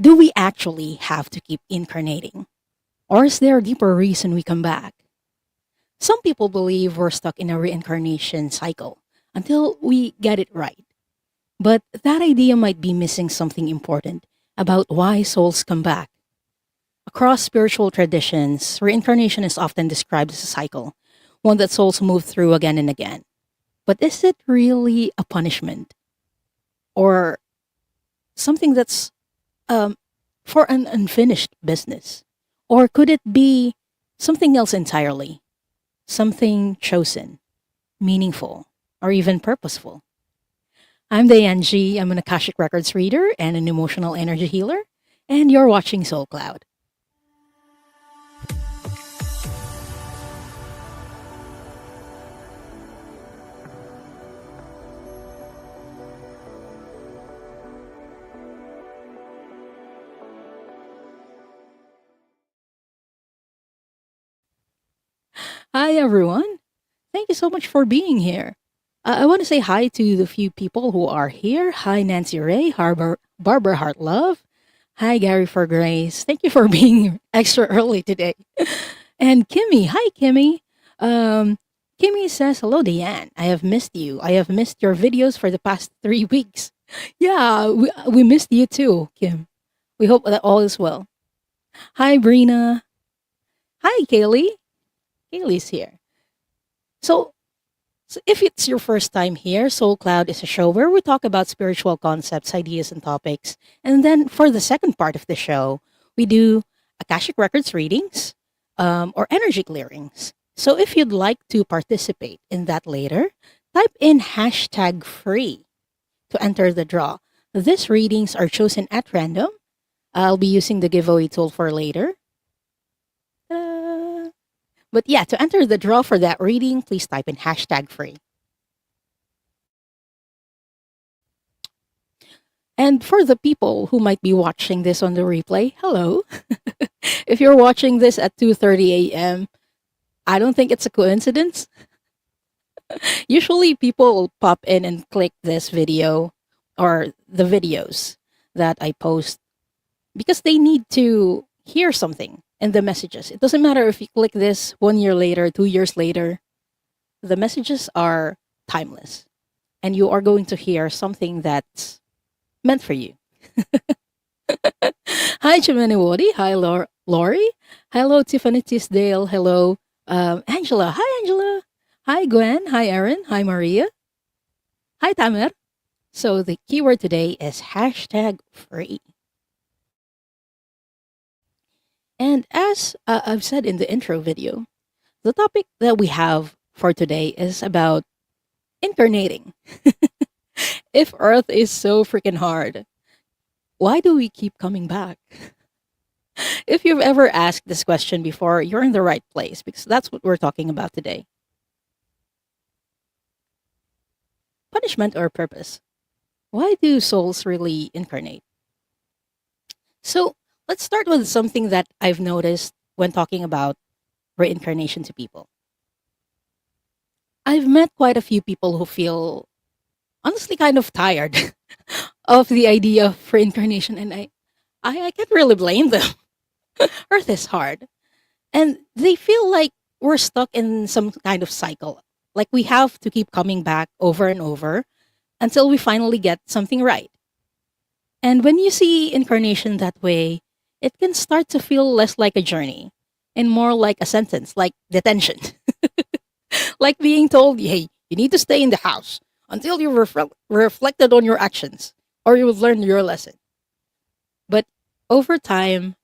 Do we actually have to keep incarnating? Or is there a deeper reason we come back? Some people believe we're stuck in a reincarnation cycle until we get it right. But that idea might be missing something important about why souls come back. Across spiritual traditions, reincarnation is often described as a cycle, one that souls move through again and again. But is it really a punishment or something that's um, for an unfinished business? Or could it be something else entirely? Something chosen, meaningful, or even purposeful? I'm Diane G. I'm an Akashic Records reader and an emotional energy healer, and you're watching Soul Cloud. Hi, everyone. Thank you so much for being here. I want to say hi to the few people who are here. Hi, Nancy Ray, Barbara Hartlove. Hi, Gary for Grace. Thank you for being extra early today. And Kimmy. Hi, Kimmy. Um, Kimmy says, hello, Diane. I have missed you. I have missed your videos for the past 3 weeks. Yeah, we missed you too, Kim. We hope that all is well. Hi, Brina. Hi, Kaylee. Kaylee's here. So, So, if it's your first time here, Soul Cloud is a show where we talk about spiritual concepts, ideas, and topics. And then for the second part of the show, we do Akashic Records readings or energy clearings. So, if you'd like to participate in that later, type in hashtag free to enter the draw. These readings are chosen at random. I'll be using the giveaway tool for later. Ta-da! But yeah, to enter the draw for that reading, please type in hashtag free. And for the people who might be watching this on the replay, hello. If you're watching this at 2:30 a.m., I don't think it's a coincidence. Usually people will pop in and click this video or the videos that I post because they need to hear something in the messages. It doesn't matter if you click this 1 year later, 2 years later, the messages are timeless and you are going to hear something that's meant for you. Hi, Jiminy Woody. Hi, Lori. Hello, Tiffany Tisdale. Hello, Angela. Hi, Angela. Hi, Gwen. Hi, Erin. Hi, Maria. Hi, Tamer. So the keyword today is hashtag free. And as I've said in the intro video, the topic that we have for today is about incarnating. If Earth is so freaking hard, why do we keep coming back? If you've ever asked this question before, you're in the right place because that's what we're talking about today. Punishment or purpose? Why do souls really incarnate? So let's start with something that I've noticed when talking about reincarnation to people. I've met quite a few people who feel honestly kind of tired of the idea of reincarnation, and I can't really blame them. Earth is hard. And they feel like we're stuck in some kind of cycle. Like we have to keep coming back over and over until we finally get something right. And when you see incarnation that way, it can start to feel less like a journey and more like a sentence, like detention. Like being told, hey, you need to stay in the house until you reflected on your actions or you will learn your lesson. But over time,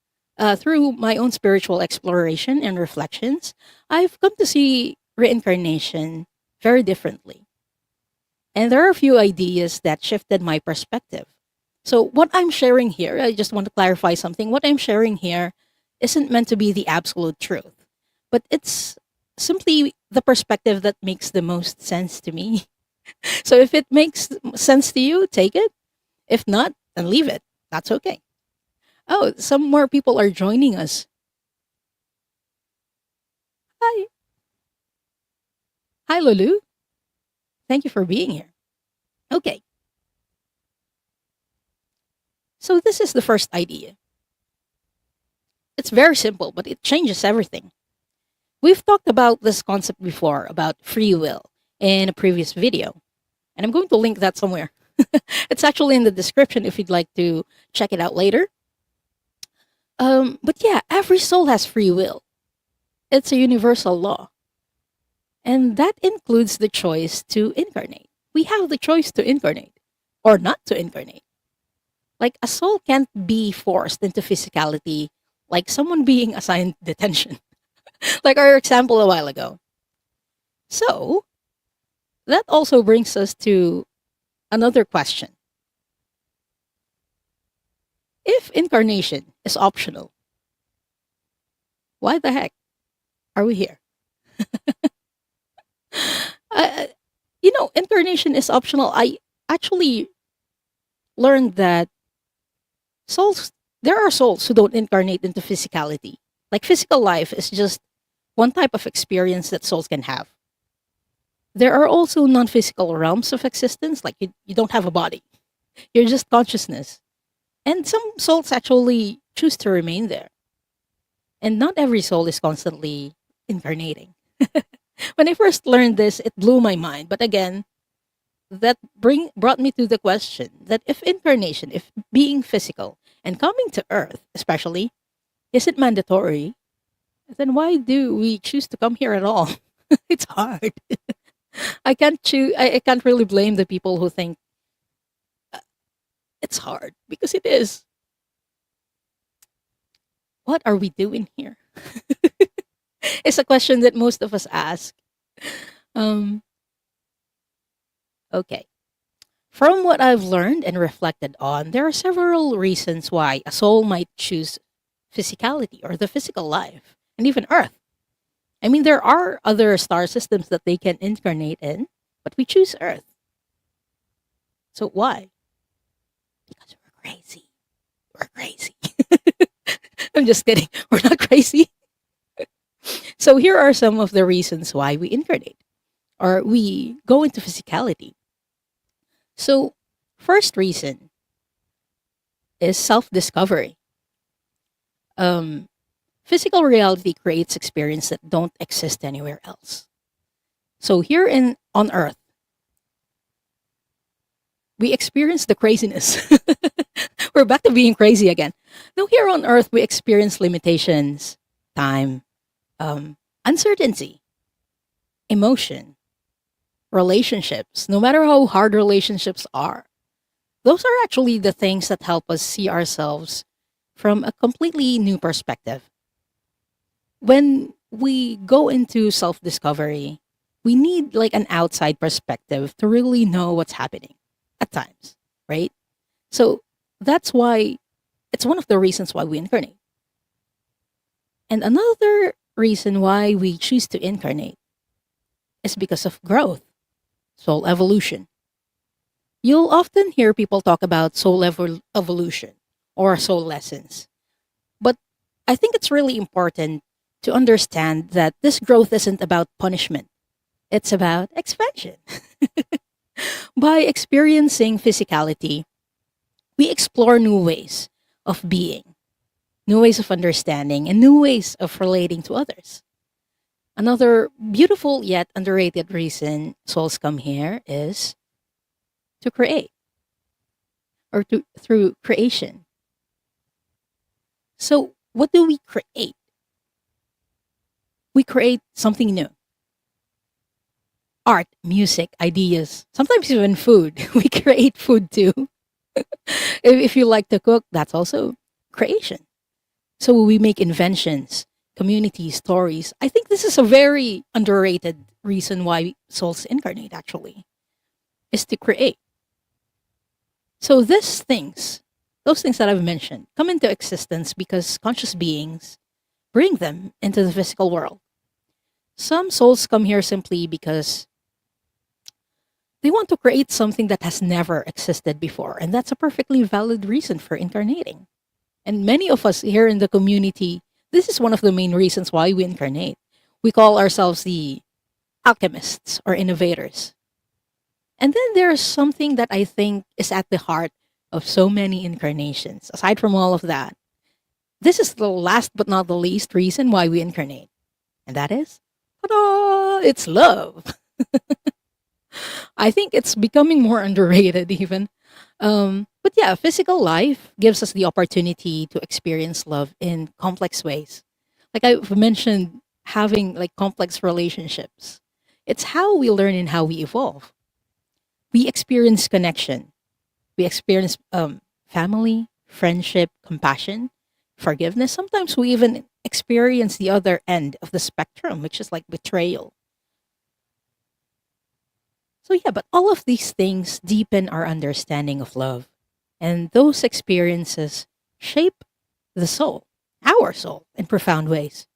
through my own spiritual exploration and reflections, I've come to see reincarnation very differently. And there are a few ideas that shifted my perspective. So, what I'm sharing here, I just want to clarify something. What I'm sharing here isn't meant to be the absolute truth, but it's simply the perspective that makes the most sense to me. So, if it makes sense to you, take it. If not, then leave it. That's okay. Oh, some more people are joining us. Hi. Hi, Lulu. Thank you for being here. Okay. So, this is the first idea. It's very simple, but it changes everything. We've talked about this concept before about free will in a previous video, and I'm going to link that somewhere. It's actually in the description if you'd like to check it out later. But yeah, every soul has free will. It's a universal law. And that includes the choice to incarnate. We have the choice to incarnate or not to incarnate. Like a soul can't be forced into physicality like someone being assigned detention, like our example a while ago. So that also brings us to another question. If incarnation is optional, why the heck are we here? uh, Incarnation is optional. I actually learned that souls, there are souls who don't incarnate into physicality. Like physical life is just one type of experience that souls can have. There are also non physical realms of existence, like you don't have a body, you're just consciousness. And some souls actually choose to remain there. And not every soul is constantly incarnating. When I first learned this, it blew my mind. But again, that brought me to the question that if incarnation, if being physical and coming to Earth, especially, isn't mandatory, then why do we choose to come here at all? It's hard. I can't choose. I can't really blame the people who think it's hard because it is. What are we doing here? It's a question that most of us ask. Um, okay. From what I've learned and reflected on, there are several reasons why a soul might choose physicality or the physical life, and even Earth. I mean, there are other star systems that they can incarnate in, but we choose Earth. So why? Because we're crazy. We're crazy. I'm just kidding. We're not crazy. So here are some of the reasons why we incarnate or we go into physicality. So, first reason is self-discovery. Um, Physical reality creates experience that don't exist anywhere else. So here on Earth, we experience the craziness. We're back to being crazy again. Now here on Earth, we experience limitations, time, uncertainty, emotion, relationships. No matter how hard relationships are, those are actually the things that help us see ourselves from a completely new perspective. When we go into self discovery, we need like an outside perspective to really know what's happening at times, right? So that's why it's one of the reasons why we incarnate. And another reason why we choose to incarnate is because of growth, soul evolution. You'll often hear people talk about evolution or soul lessons. But I think it's really important to understand that this growth isn't about punishment, it's about expansion. By experiencing physicality, we explore new ways of being, new ways of understanding, and new ways of relating to others. Another beautiful yet underrated reason souls come here is to create or through creation. So, what do we create? We create something new. Art, music, ideas, sometimes even food. We create food too. If you like to cook, that's also creation. So we make inventions, community stories. I think this is a very underrated reason why souls incarnate actually, is to create. So those things that I've mentioned, come into existence because conscious beings bring them into the physical world. Some souls come here simply because they want to create something that has never existed before, and that's a perfectly valid reason for incarnating. And many of us here in the community, this is one of the main reasons why we incarnate. We call ourselves the alchemists or innovators. And then there's something that I think is at the heart of so many incarnations. Aside from all of that, this is the last but not the least reason why we incarnate. And that is, ta-da, it's love. I think it's becoming more underrated even. But yeah, physical life gives us the opportunity to experience love in complex ways. Like I've mentioned, having like complex relationships. It's how we learn and how we evolve. We experience connection. We experience family, friendship, compassion, forgiveness. Sometimes we even experience the other end of the spectrum, which is like betrayal. So, yeah, but all of these things deepen our understanding of love. And those experiences shape the soul, our soul, in profound ways.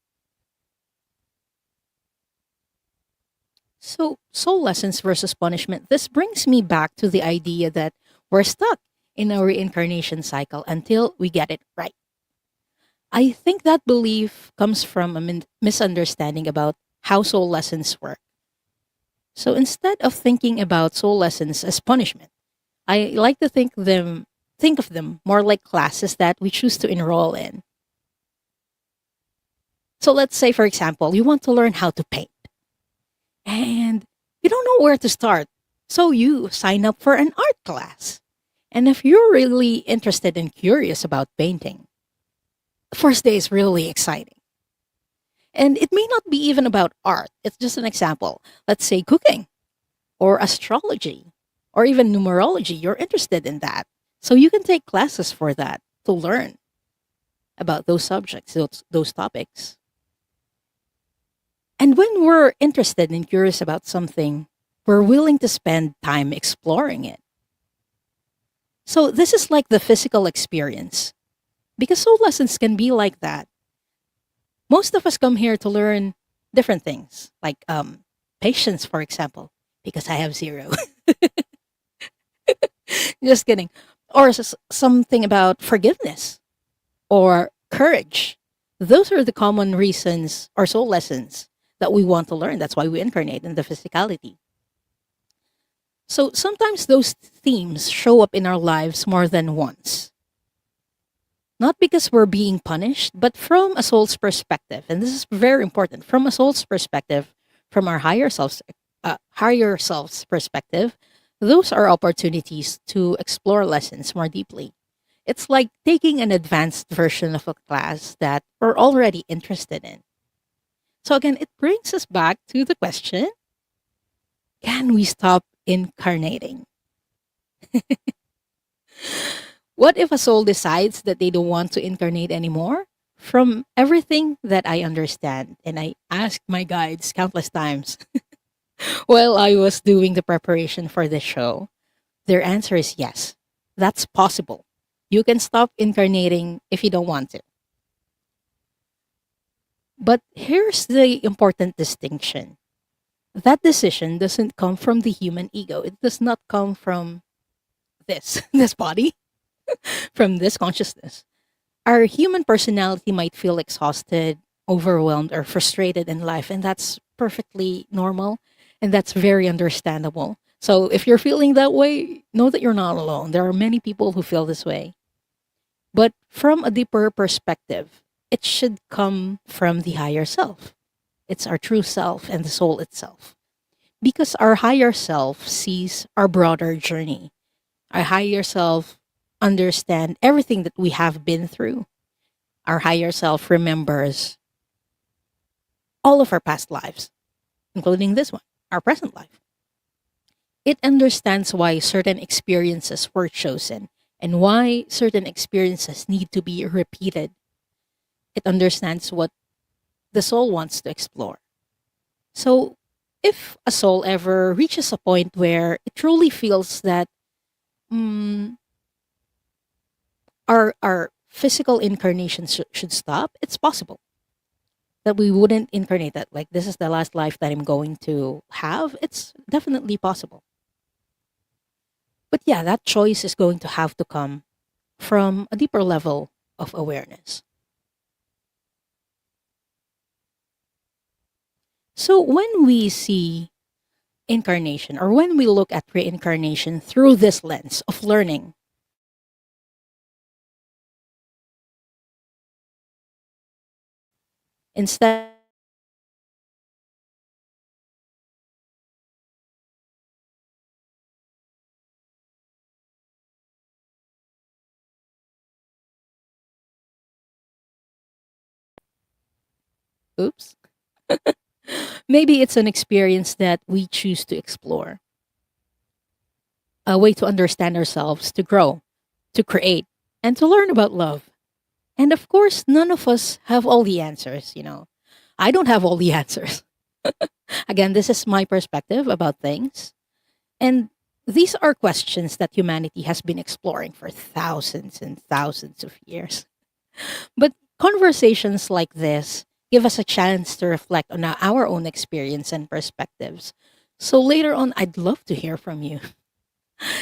So, soul lessons versus punishment, this brings me back to the idea that we're stuck in a reincarnation cycle until we get it right. I think that belief comes from a misunderstanding about how soul lessons work. So instead of thinking about soul lessons as punishment, I like to think of them more like classes that we choose to enroll in. So let's say for example, you want to learn how to paint and you don't know where to start. So you sign up for an art class. And if you're really interested and curious about painting, the first day is really exciting. And it may not be even about art. It's just an example. Let's say cooking or astrology or even numerology. You're interested in that. So you can take classes for that to learn about those subjects, those topics. And when we're interested and curious about something, we're willing to spend time exploring it. So this is like the physical experience because soul lessons can be like that. Most of us come here to learn different things, like patience, for example, because I have zero. Just kidding. Or something about forgiveness or courage. Those are the common reasons or soul lessons that we want to learn. That's why we incarnate in the physicality. So sometimes those themes show up in our lives more than once. Not because we're being punished, but from a soul's perspective. And this is very important. From a soul's perspective, from our higher self's perspective, those are opportunities to explore lessons more deeply. It's like taking an advanced version of a class that we're already interested in. So again, it brings us back to the question, can we stop incarnating? What if a soul decides that they don't want to incarnate anymore? From everything that I understand, and I asked my guides countless times while I was doing the preparation for this show, their answer is yes. That's possible. You can stop incarnating if you don't want to. But here's the important distinction. That decision doesn't come from the human ego. It does not come from this body, from this consciousness. Our human personality might feel exhausted, overwhelmed, or frustrated in life, and that's perfectly normal and that's very understandable. So if you're feeling that way, know that you're not alone. There are many people who feel this way. But from a deeper perspective, it should come from the higher self. It's our true self and the soul itself. Because our higher self sees our broader journey. Our higher self understand everything that we have been through. Our higher self remembers all of our past lives, including this one, our present life. It understands why certain experiences were chosen and why certain experiences need to be repeated. It understands what the soul wants to explore. So, if a soul ever reaches a point where it truly feels that mm, our physical incarnation should stop, it's possible that we wouldn't incarnate that. Like, this is the last life that I'm going to have. It's definitely possible. But yeah, that choice is going to have to come from a deeper level of awareness. So when we see incarnation or when we look at reincarnation through this lens of learning, Instead, oops, maybe it's an experience that we choose to explore, a way to understand ourselves, to grow, to create, and to learn about love. And of course, none of us have all the answers. I don't have all the answers. Again, this is my perspective about things. And these are questions that humanity has been exploring for thousands and thousands of years. But conversations like this give us a chance to reflect on our own experience and perspectives. So later on, I'd love to hear from you.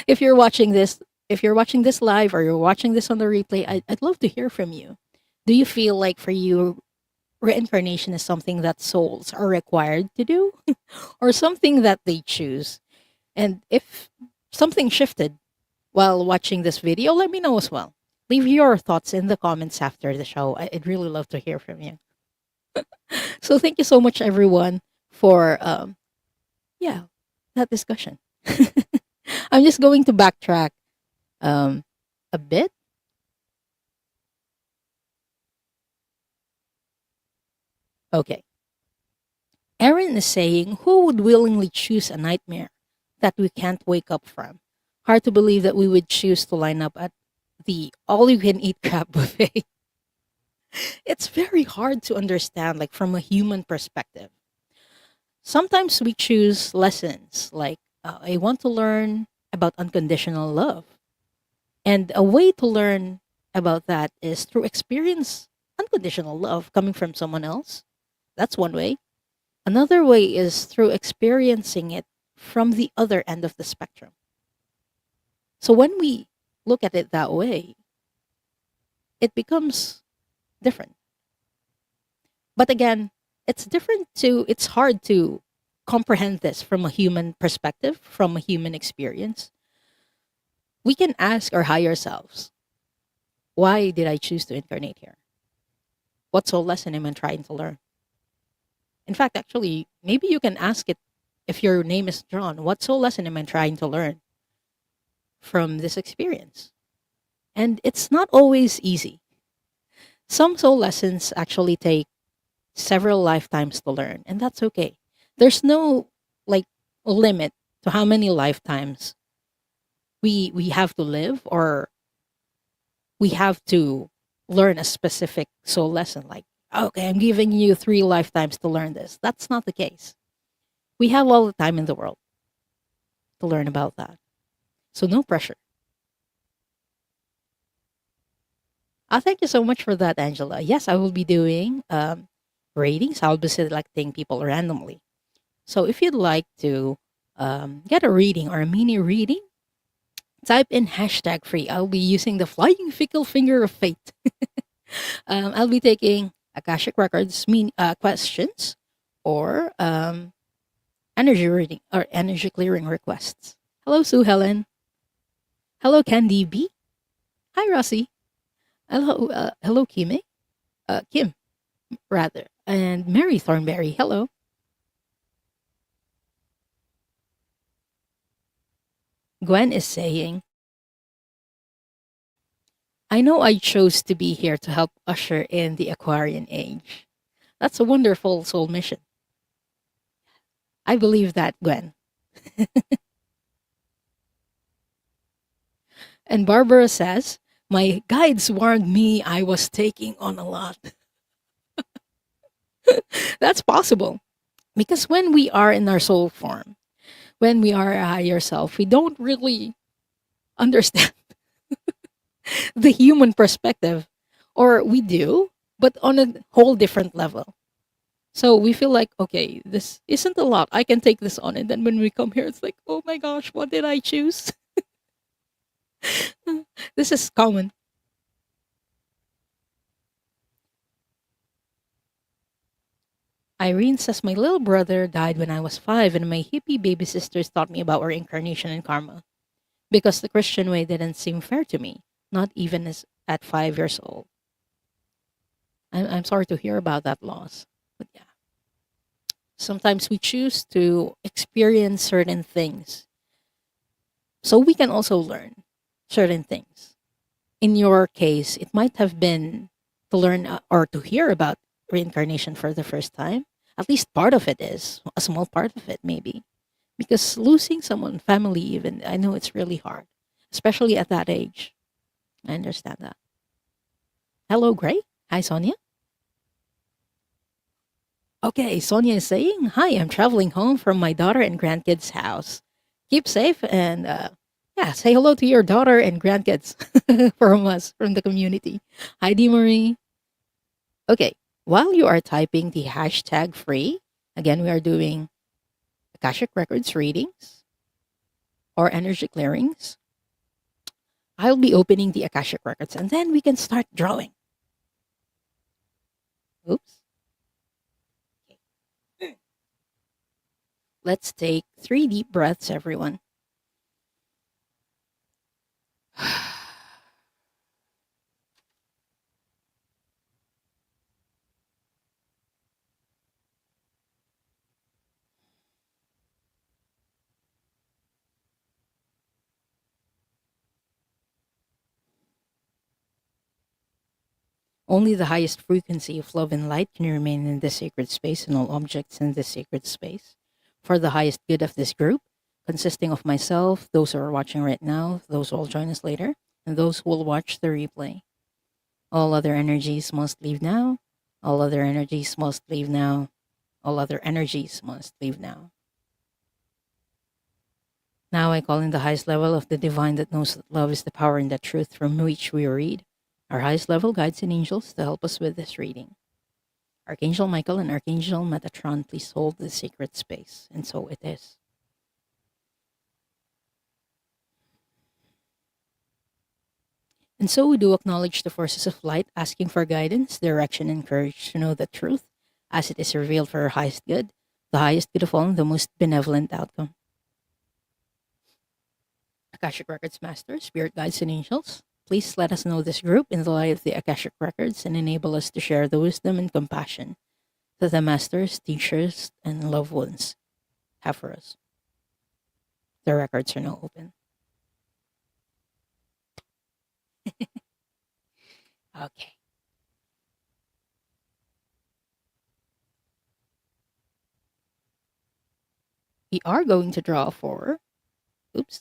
If you're watching this, if you're watching this live or you're watching this on the replay, I'd love to hear from you. Do you feel like for you, reincarnation is something that souls are required to do or something that they choose? And if something shifted while watching this video, let me know as well. Leave your thoughts in the comments after the show. I'd really love to hear from you. So thank you so much, everyone, for yeah, that discussion. I'm just going to backtrack um, a bit. Okay. Erin is saying, who would willingly choose a nightmare that we can't wake up from? Hard to believe that we would choose to line up at the all you can eat crab buffet. It's very hard to understand, like from a human perspective. Sometimes we choose lessons like, I want to learn about unconditional love. And a way to learn about that is through experience unconditional love coming from someone else. That's one way. Another way is through experiencing it from the other end of the spectrum. So when we look at it that way, it becomes different. But again, it's hard to comprehend this from a human perspective, from a human experience. We can ask our higher selves, why did I choose to incarnate here? What soul lesson am I trying to learn? In fact, actually, maybe you can ask it if your name is John, what soul lesson am I trying to learn from this experience? And it's not always easy. Some soul lessons actually take several lifetimes to learn, and that's okay. There's no like limit to how many lifetimes we have to live, or we have to learn a specific soul lesson. Like, okay, I'm giving you 3 lifetimes to learn this. That's not the case. We have all the time in the world to learn about that. So no pressure. Thank you so much for that, Angela. Yes, I will be doing ratings. I'll be selecting people randomly. So if you'd like to get a reading or a mini reading, type in hashtag free. I'll be using the flying fickle finger of fate. I'll be taking Akashic Records questions or energy reading or energy clearing requests. Hello, Sue Helen. Hello, Candy B. Hi, Rossi. Hello, Kim. Kim, rather. And Mary Thornberry. Hello. Gwen is saying, I know I chose to be here to help usher in the Aquarian age. That's a wonderful soul mission. I believe that, Gwen. And Barbara says, my guides warned me I was taking on a lot. That's possible. Because when we are in our soul form, when we are a higher self, we don't really understand the human perspective. Or we do, but on a whole different level. So we feel like, okay, this isn't a lot. I can take this on. And then when we come here, it's like, oh my gosh, what did I choose? This is common. Irene says, my little brother died when I was 5, and my hippie baby sisters taught me about reincarnation and karma because the Christian way didn't seem fair to me, not even as at 5 years old. I'm sorry to hear about that loss. But yeah, sometimes we choose to experience certain things so we can also learn certain things. In your case, it might have been to learn or to hear about reincarnation for the first time. At least part of it is, a small part of it, maybe. Because losing someone, family, even, I know it's really hard, especially at that age. I understand that. Hello, Gray. Hi, Sonia. Okay, Sonia is saying, "Hi, I'm traveling home from my daughter and grandkids' house. Keep safe and yeah, say hello to your daughter and grandkids from us, from the community. Hi, Dee Marie. Okay, while you are typing the hashtag free, again, we are doing Akashic Records readings or energy clearings. I'll be opening the Akashic Records and then we can start drawing. Oops. Let's take 3 deep breaths, everyone. Only the highest frequency of love and light can remain in this sacred space and all objects in this sacred space. For the highest good of this group, consisting of myself, those who are watching right now, those who will join us later, and those who will watch the replay. All other energies must leave now. All other energies must leave now. All other energies must leave now. Now I call in the highest level of the divine that knows that love is the power and the truth from which we read. Our highest level guides and angels to help us with this reading. Archangel Michael and Archangel Metatron, please hold the sacred space. And so it is. And so we do acknowledge the forces of light, asking for guidance, direction, and courage to know the truth as it is revealed for our highest good, the highest good of all, and the most benevolent outcome. Akashic Records Master, Spirit Guides, and Angels, please let us know this group in the light of the Akashic Records and enable us to share the wisdom and compassion that the masters, teachers, and loved ones have for us. The records are now open. Okay. We are going to draw for, oops,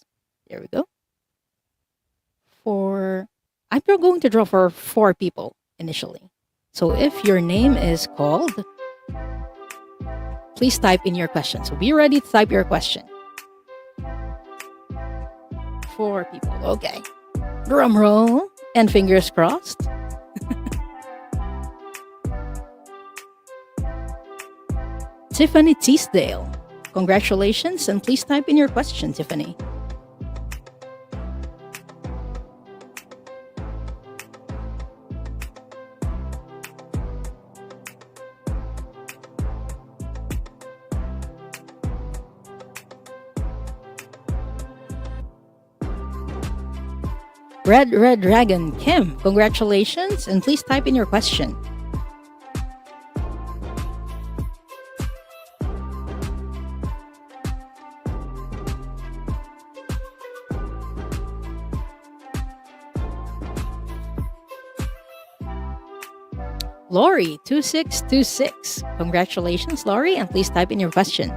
there we go. I'm going to draw for 4 people initially. So if your name is called, please type in your question. So be ready to type your question. 4 people, okay. Drum roll and fingers crossed. Tiffany Teasdale, congratulations, and please type in your question, Tiffany. Red Dragon, Kim, congratulations, and please type in your question. Lori, 2626, congratulations, Lori, and please type in your question.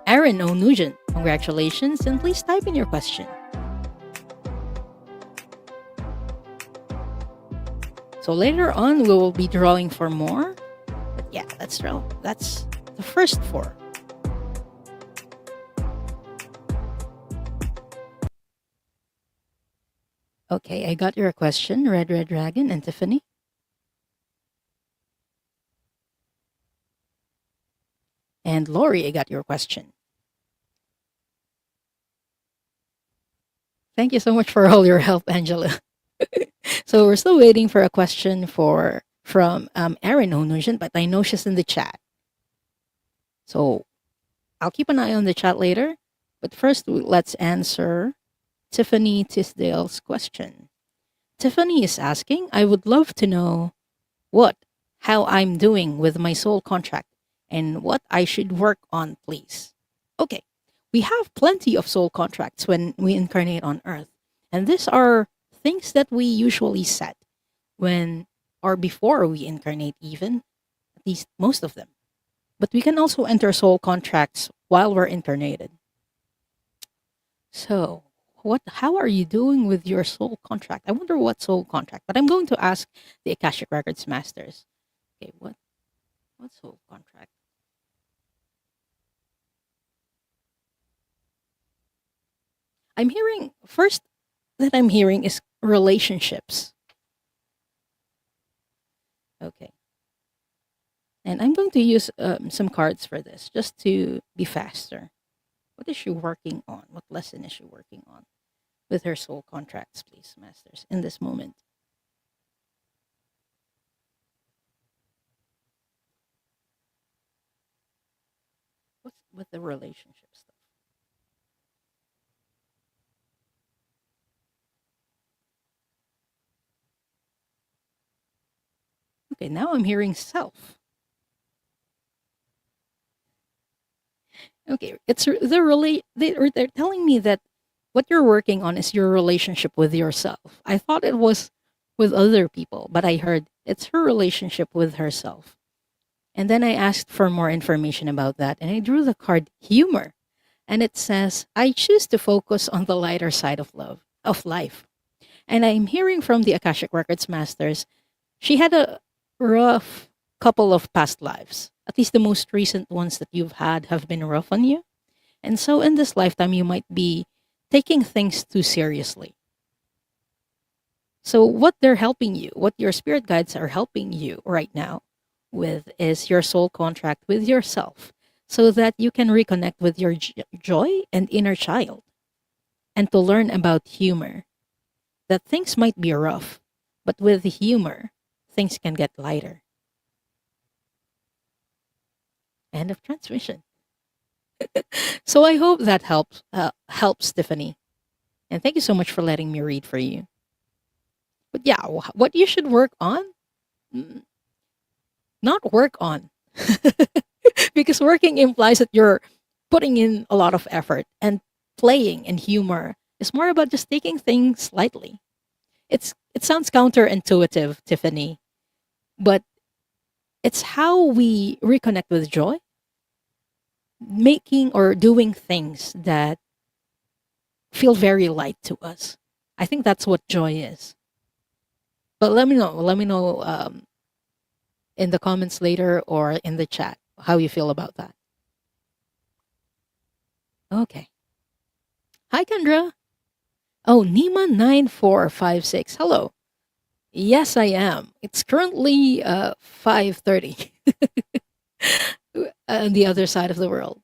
Aaron O. Nugent, congratulations, and please type in your question. So later on, we will be drawing for more. But yeah, let's draw. That's the first 4. Okay, I got your question, Red Dragon and Tiffany. And Lori, I got your question. Thank you so much for all your help, Angela. So we're still waiting for a question from Erin O'Nugent, but I know she's in the chat. So I'll keep an eye on the chat later. But first, let's answer Tiffany Tisdale's question. Tiffany is asking, I would love to know what, how I'm doing with my soul contract and what I should work on, please. Okay, we have plenty of soul contracts when we incarnate on Earth. And these are things that we usually set when or before we incarnate, even, at least most of them. But we can also enter soul contracts while we're incarnated. So, how are you doing with your soul contract? I wonder what soul contract, but I'm going to ask the Akashic Records masters. Okay, what soul contract? I'm hearing first that I'm hearing is relationships. Okay. And I'm going to use some cards for this just to be faster. What is she working on? What lesson is she working on with her soul contracts, please, masters, in this moment? What's with the relationship stuff? Okay, now I'm hearing self. Okay, it's they're telling me that what you're working on is your relationship with yourself. I thought it was with other people, but I heard it's her relationship with herself. And then I asked for more information about that, and I drew the card humor. And it says, I choose to focus on the lighter side of life. And I'm hearing from the Akashic Records masters, she had a rough couple of past lives. At least the most recent ones that you've had have been rough on you. And so in this lifetime, you might be taking things too seriously. So, what they're helping you, what your spirit guides are helping you right now with is your soul contract with yourself so that you can reconnect with your joy and inner child and to learn about humor. That things might be rough, but with humor, things can get lighter. End of transmission. So I hope that helps, Tiffany. And thank you so much for letting me read for you. But yeah, what you should work on, mm, not work on, because working implies that you're putting in a lot of effort, and playing and humor is more about just taking things lightly. It sounds counterintuitive, Tiffany, but it's how we reconnect with joy, making or doing things that feel very light to us. I think that's what joy is. But let me know. Let me know in the comments later or in the chat how you feel about that. Okay. Hi, Kendra. Oh, Nima9456. Hello. Yes, I am. It's currently 5:30 on the other side of the world.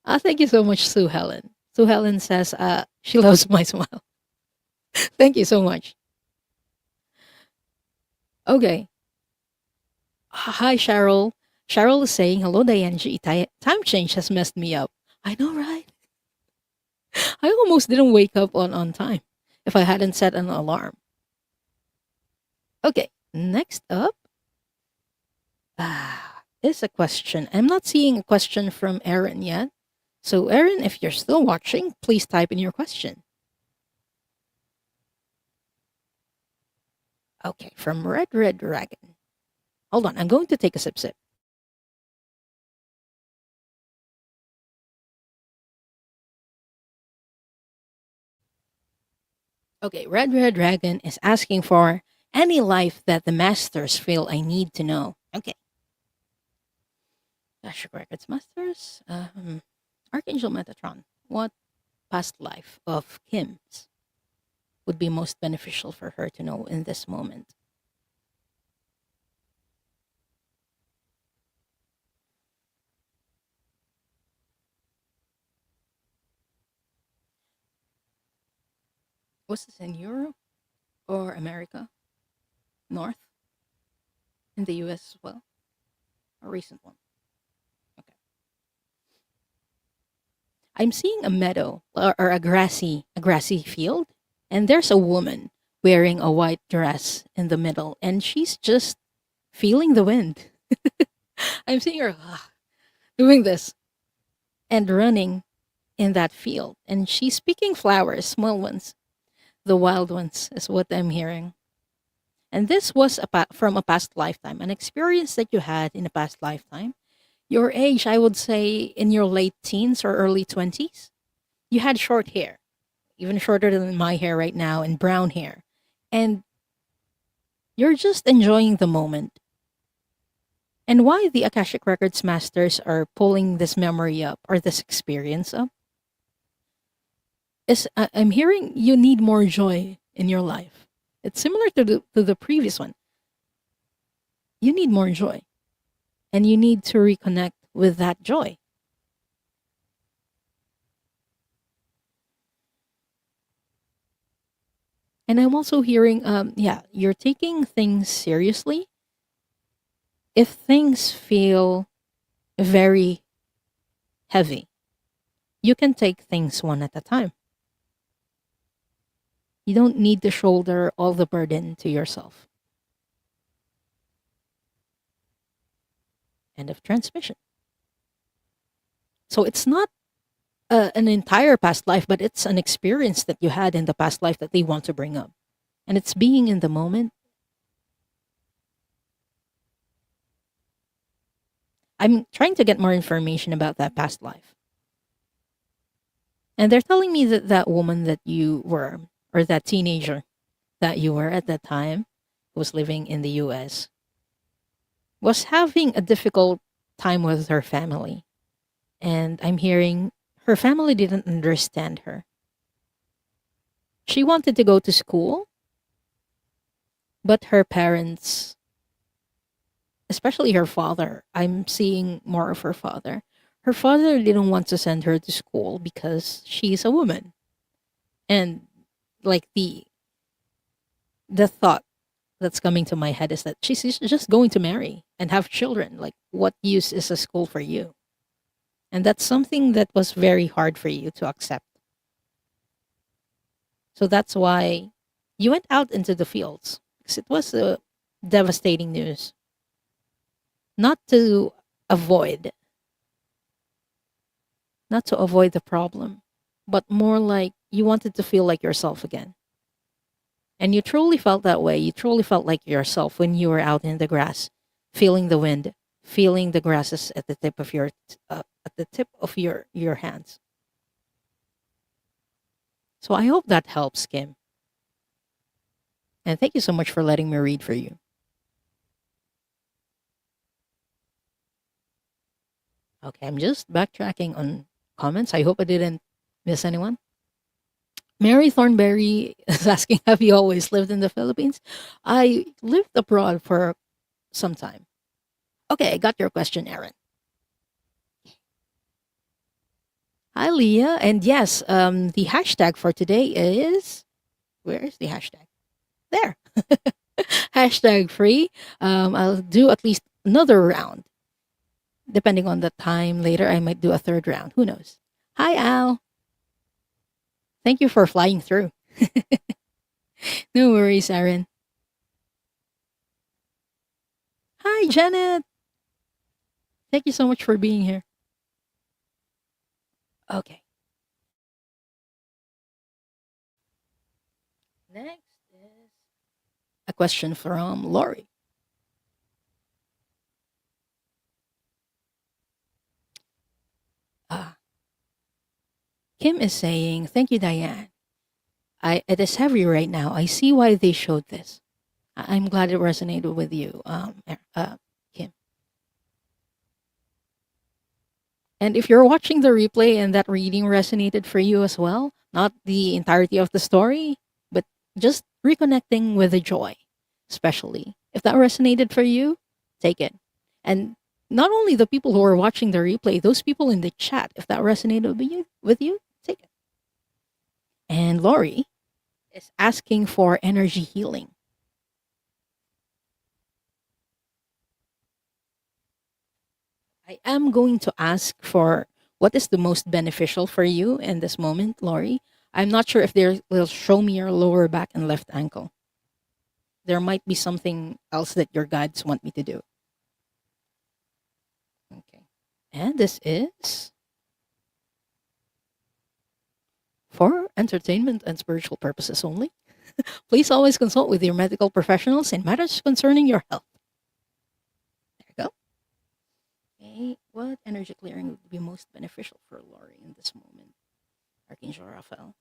Thank you so much, Sue Helen. Sue Helen says she loves my smile. Thank you so much. Okay. Hi, Cheryl. Cheryl is saying, hello, Diane. Time change has messed me up. I know, right? I almost didn't wake up on time if I hadn't set an alarm. Okay, next up is a question. I'm not seeing a question from Erin yet. So, Erin, if you're still watching, please type in your question. Okay, from Red Dragon. Hold on, I'm going to take a sip. Okay, Red Dragon is asking for any life that the masters feel I need to know. Okay. Akashic Records Masters. Archangel Metatron. What past life of Kim's would be most beneficial for her to know in this moment? Was this in Europe or America? North? In the US as well? A recent one. Okay. I'm seeing a meadow or a grassy field, and there's a woman wearing a white dress in the middle, and she's just feeling the wind. I'm seeing her doing this and running in that field, and she's picking flowers, small ones, the wild ones, is what I'm hearing. And this was from a past lifetime, an experience that you had in a past lifetime. Your age, I would say, in your late teens or early 20s, you had short hair, even shorter than my hair right now, and brown hair. And you're just enjoying the moment. And why the Akashic Records masters are pulling this memory up or this experience up is I'm hearing you need more joy in your life. It's similar to the previous one. You need more joy, and you need to reconnect with that joy. And I'm also hearing, yeah, you're taking things seriously. If things feel very heavy, you can take things one at a time. You don't need to shoulder all the burden to yourself. End of transmission. So it's not an entire past life, but it's an experience that you had in the past life that they want to bring up. And it's being in the moment. I'm trying to get more information about that past life. And they're telling me that that woman that you were, or that teenager that you were at that time, who was living in the US, was having a difficult time with her family. And I'm hearing her family didn't understand her. She wanted to go to school, but her parents, especially her father, I'm seeing more of her father. Her father didn't want to send her to school because she's a woman. And like the thought that's coming to my head is that she's just going to marry and have children. Like, what use is a school for you? And that's something that was very hard for you to accept. So that's why you went out into the fields, because it was a devastating news. Not to avoid, not to avoid the problem, but more like you wanted to feel like yourself again. And you truly felt that way. You truly felt like yourself when you were out in the grass, feeling the wind, feeling the grasses at the tip of your hands. So I hope that helps, Kim. And thank you so much for letting me read for you. Okay, I'm just backtracking on comments. I hope I didn't miss anyone. Mary Thornberry is asking, have you always lived in the Philippines? I lived abroad for some time. Okay, I got your question, Aaron. Hi, Leah. And yes, the hashtag for today is, where is the hashtag? There. Hashtag free. I'll do at least another round. Depending on the time later, I might do a third round. Who knows? Hi, Al. Thank you for flying through. No worries, Aaron. Hi, Janet. Thank you so much for being here. Okay. Next is a question from Lori. Ah, Kim is saying, thank you, Diane. It is heavy right now. I see why they showed this. I'm glad it resonated with you, Kim. And if you're watching the replay and that reading resonated for you as well, not the entirety of the story, but just reconnecting with the joy, especially. If that resonated for you, take it. And not only the people who are watching the replay, those people in the chat, if that resonated with you, take it. And Lori is asking for energy healing. I am going to ask for What is the most beneficial for you in this moment, Lori? I'm not sure if they will show me your lower back and left ankle. There might be something else that your guides want me to do. Okay. And this is for entertainment and spiritual purposes only. Please always consult with your medical professionals in matters concerning your health. There you go. Okay. What energy clearing would be most beneficial for Lori in this moment? Archangel Raphael.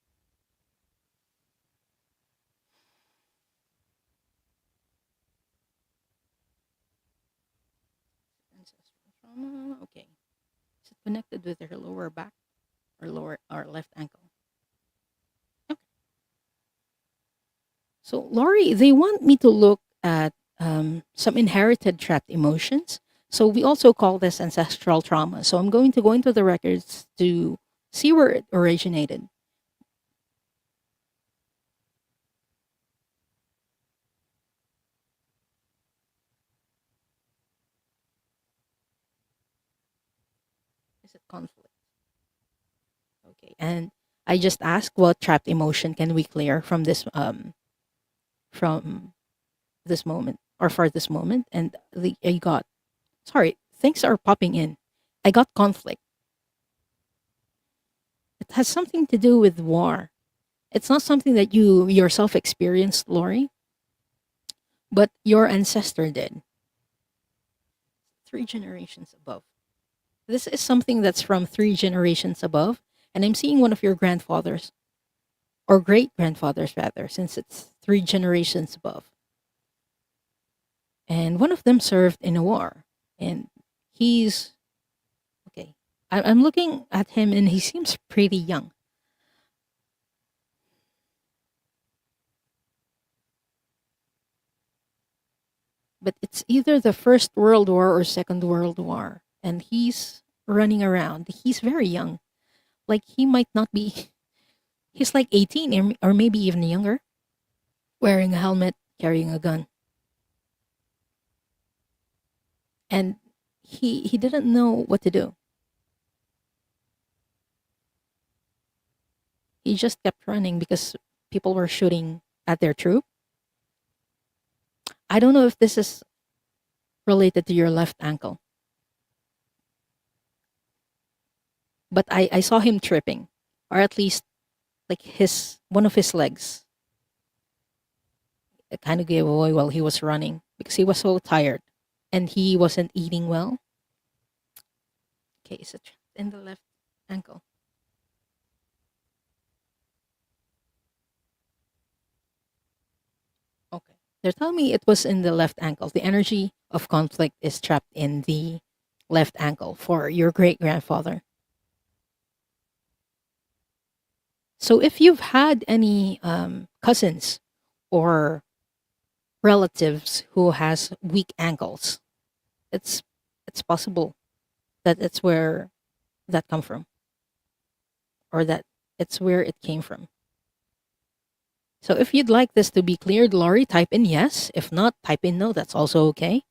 Ancestral trauma. Okay. Is it connected with her lower back or lower or left ankle? Okay. So, Lori, they want me to look at some inherited trapped emotions. So, we also call this ancestral trauma. So, I'm going to go into the records to see where it originated. Is it conflict? Okay. And I just asked what trapped emotion can we clear from this moment or for this moment, and I got, sorry, things are popping in. I got conflict. It has something to do with war. It's not something that you yourself experienced, Lori, but your ancestor did 3 generations above. This is something that's from 3 generations above, and I'm seeing one of your grandfathers or great grandfathers rather, since it's 3 generations above. And one of them served in a war, and he's okay. I'm looking at him, and he seems pretty young. But it's either the First World War or Second World War, and he's running around. He's very young. Like he might not be. He's like 18 or maybe even younger, wearing a helmet, carrying a gun, and he didn't know what to do. He just kept running because people were shooting at their troop. I don't know if this is related to your left ankle, but I saw him tripping, or at least like his one of his legs. It kind of gave away while he was running because he was so tired and he wasn't eating well. Okay, so in the left ankle. Okay. They're telling me it was in the left ankle. The energy of conflict is trapped in the left ankle for your great grandfather. So if you've had any cousins or relatives who has weak ankles, it's it's possible that it's where that come from, or that it's where it came from. So if you'd like this to be cleared, Laurie, type in yes. If not, type in no. That's also okay.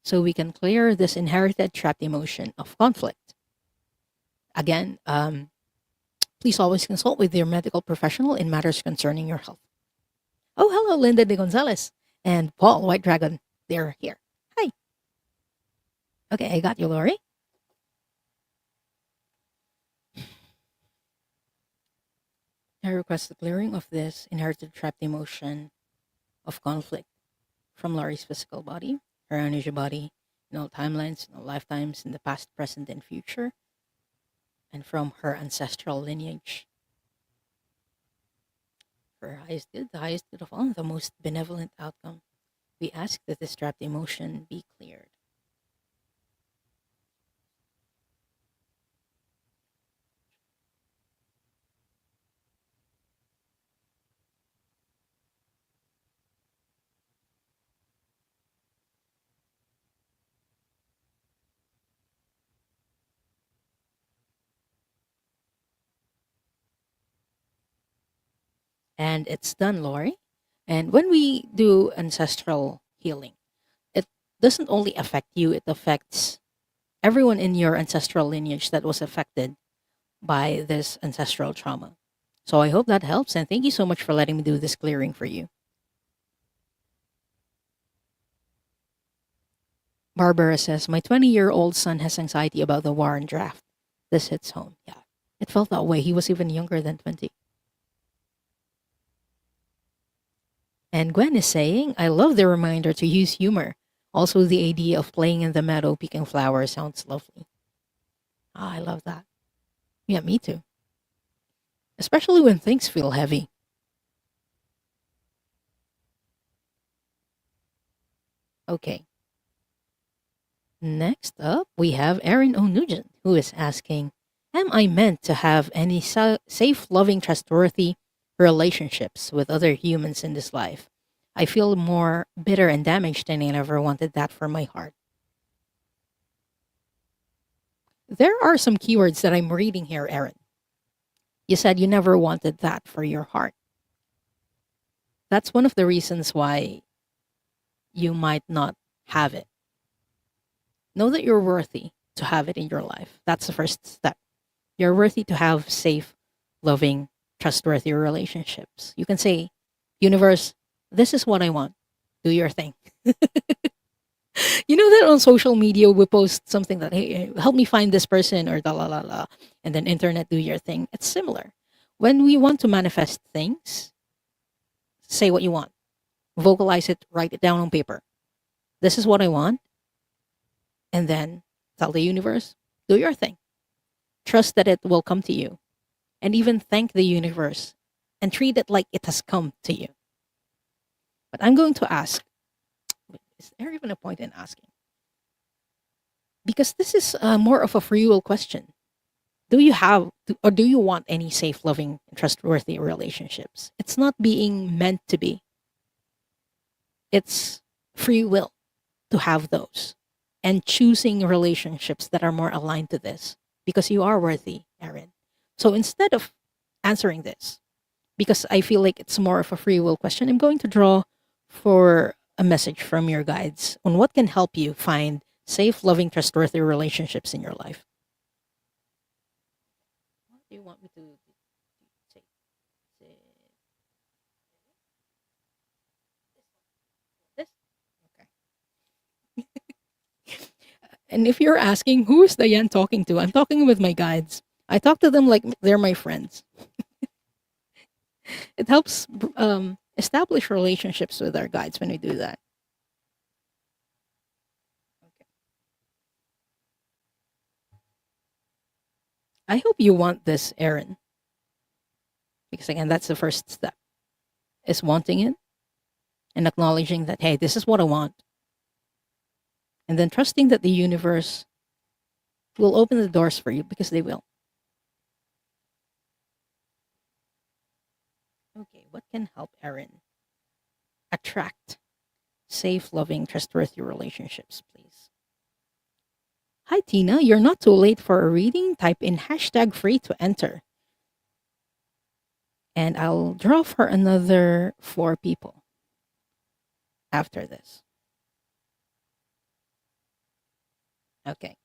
So we can clear this inherited trapped emotion of conflict. Again, please always consult with your medical professional in matters concerning your health. Oh, hello, Linda de Gonzalez and Paul White Dragon. They're here. Hi. Okay, I got you, Laurie. I request the clearing of this inherited trapped emotion of conflict from Laurie's physical body, her energy body, in all timelines, in all lifetimes, in the past, present, and future, and from her ancestral lineage. For her highest good, the highest good of all, and the most benevolent outcome, we ask that this trapped emotion be cleared. And it's done, Lori. And when we do ancestral healing, it doesn't only affect you, it affects everyone in your ancestral lineage that was affected by this ancestral trauma. So I hope that helps, and thank you so much for letting me do this clearing for you. Barbara says, my 20-year-old son has anxiety about the war and draft. This hits home. Yeah, it felt that way. He was even younger than 20. And Gwen is saying, I love the reminder to use humor. Also, the idea of playing in the meadow picking flowers sounds lovely. Ah, I love that. Yeah, me too. Especially when things feel heavy. Okay. Next up, we have Erin O'Nugent, who is asking, am I meant to have any safe, loving, trustworthy relationships with other humans in this life? I feel more bitter and damaged than I ever wanted that for my heart. There are some keywords that I'm reading here, Erin. You said you never wanted that for your heart. That's one of the reasons why you might not have it. Know that you're worthy to have it in your life. That's the first step. You're worthy to have safe, loving, trustworthy relationships. You can say, universe, this is what I want. Do your thing. You know that on social media we post something that, hey, help me find this person or da la la la, and then internet, do your thing. It's similar. When we want to manifest things, say what you want, vocalize it, write it down on paper. This is what I want, and then tell the universe, do your thing. Trust that it will come to you, and even thank the universe and treat it like it has come to you. But I'm going to ask, is there even a point in asking? Because this is more of a free will question. Do you have, or do you want any safe, loving, and trustworthy relationships? It's not being meant to be. It's free will to have those and choosing relationships that are more aligned to this because you are worthy, Erin. So instead of answering this, because I feel like it's more of a free will question, I'm going to draw for a message from your guides on what can help you find safe, loving, trustworthy relationships in your life. What do you want me to say? This? Okay. And if you're asking, who is Diane talking to? I'm talking with my guides. I talk to them like they're my friends. It helps establish relationships with our guides when we do that. Okay. I hope you want this, Erin, because again, that's the first step: is wanting it and acknowledging that, hey, this is what I want, and then trusting that the universe will open the doors for you because they will. Okay, what can help Erin attract safe, loving, trustworthy relationships, please? Hi, Tina. You're not too late for a reading. Type in hashtag free to enter. And I'll draw for another 4 people after this. Okay.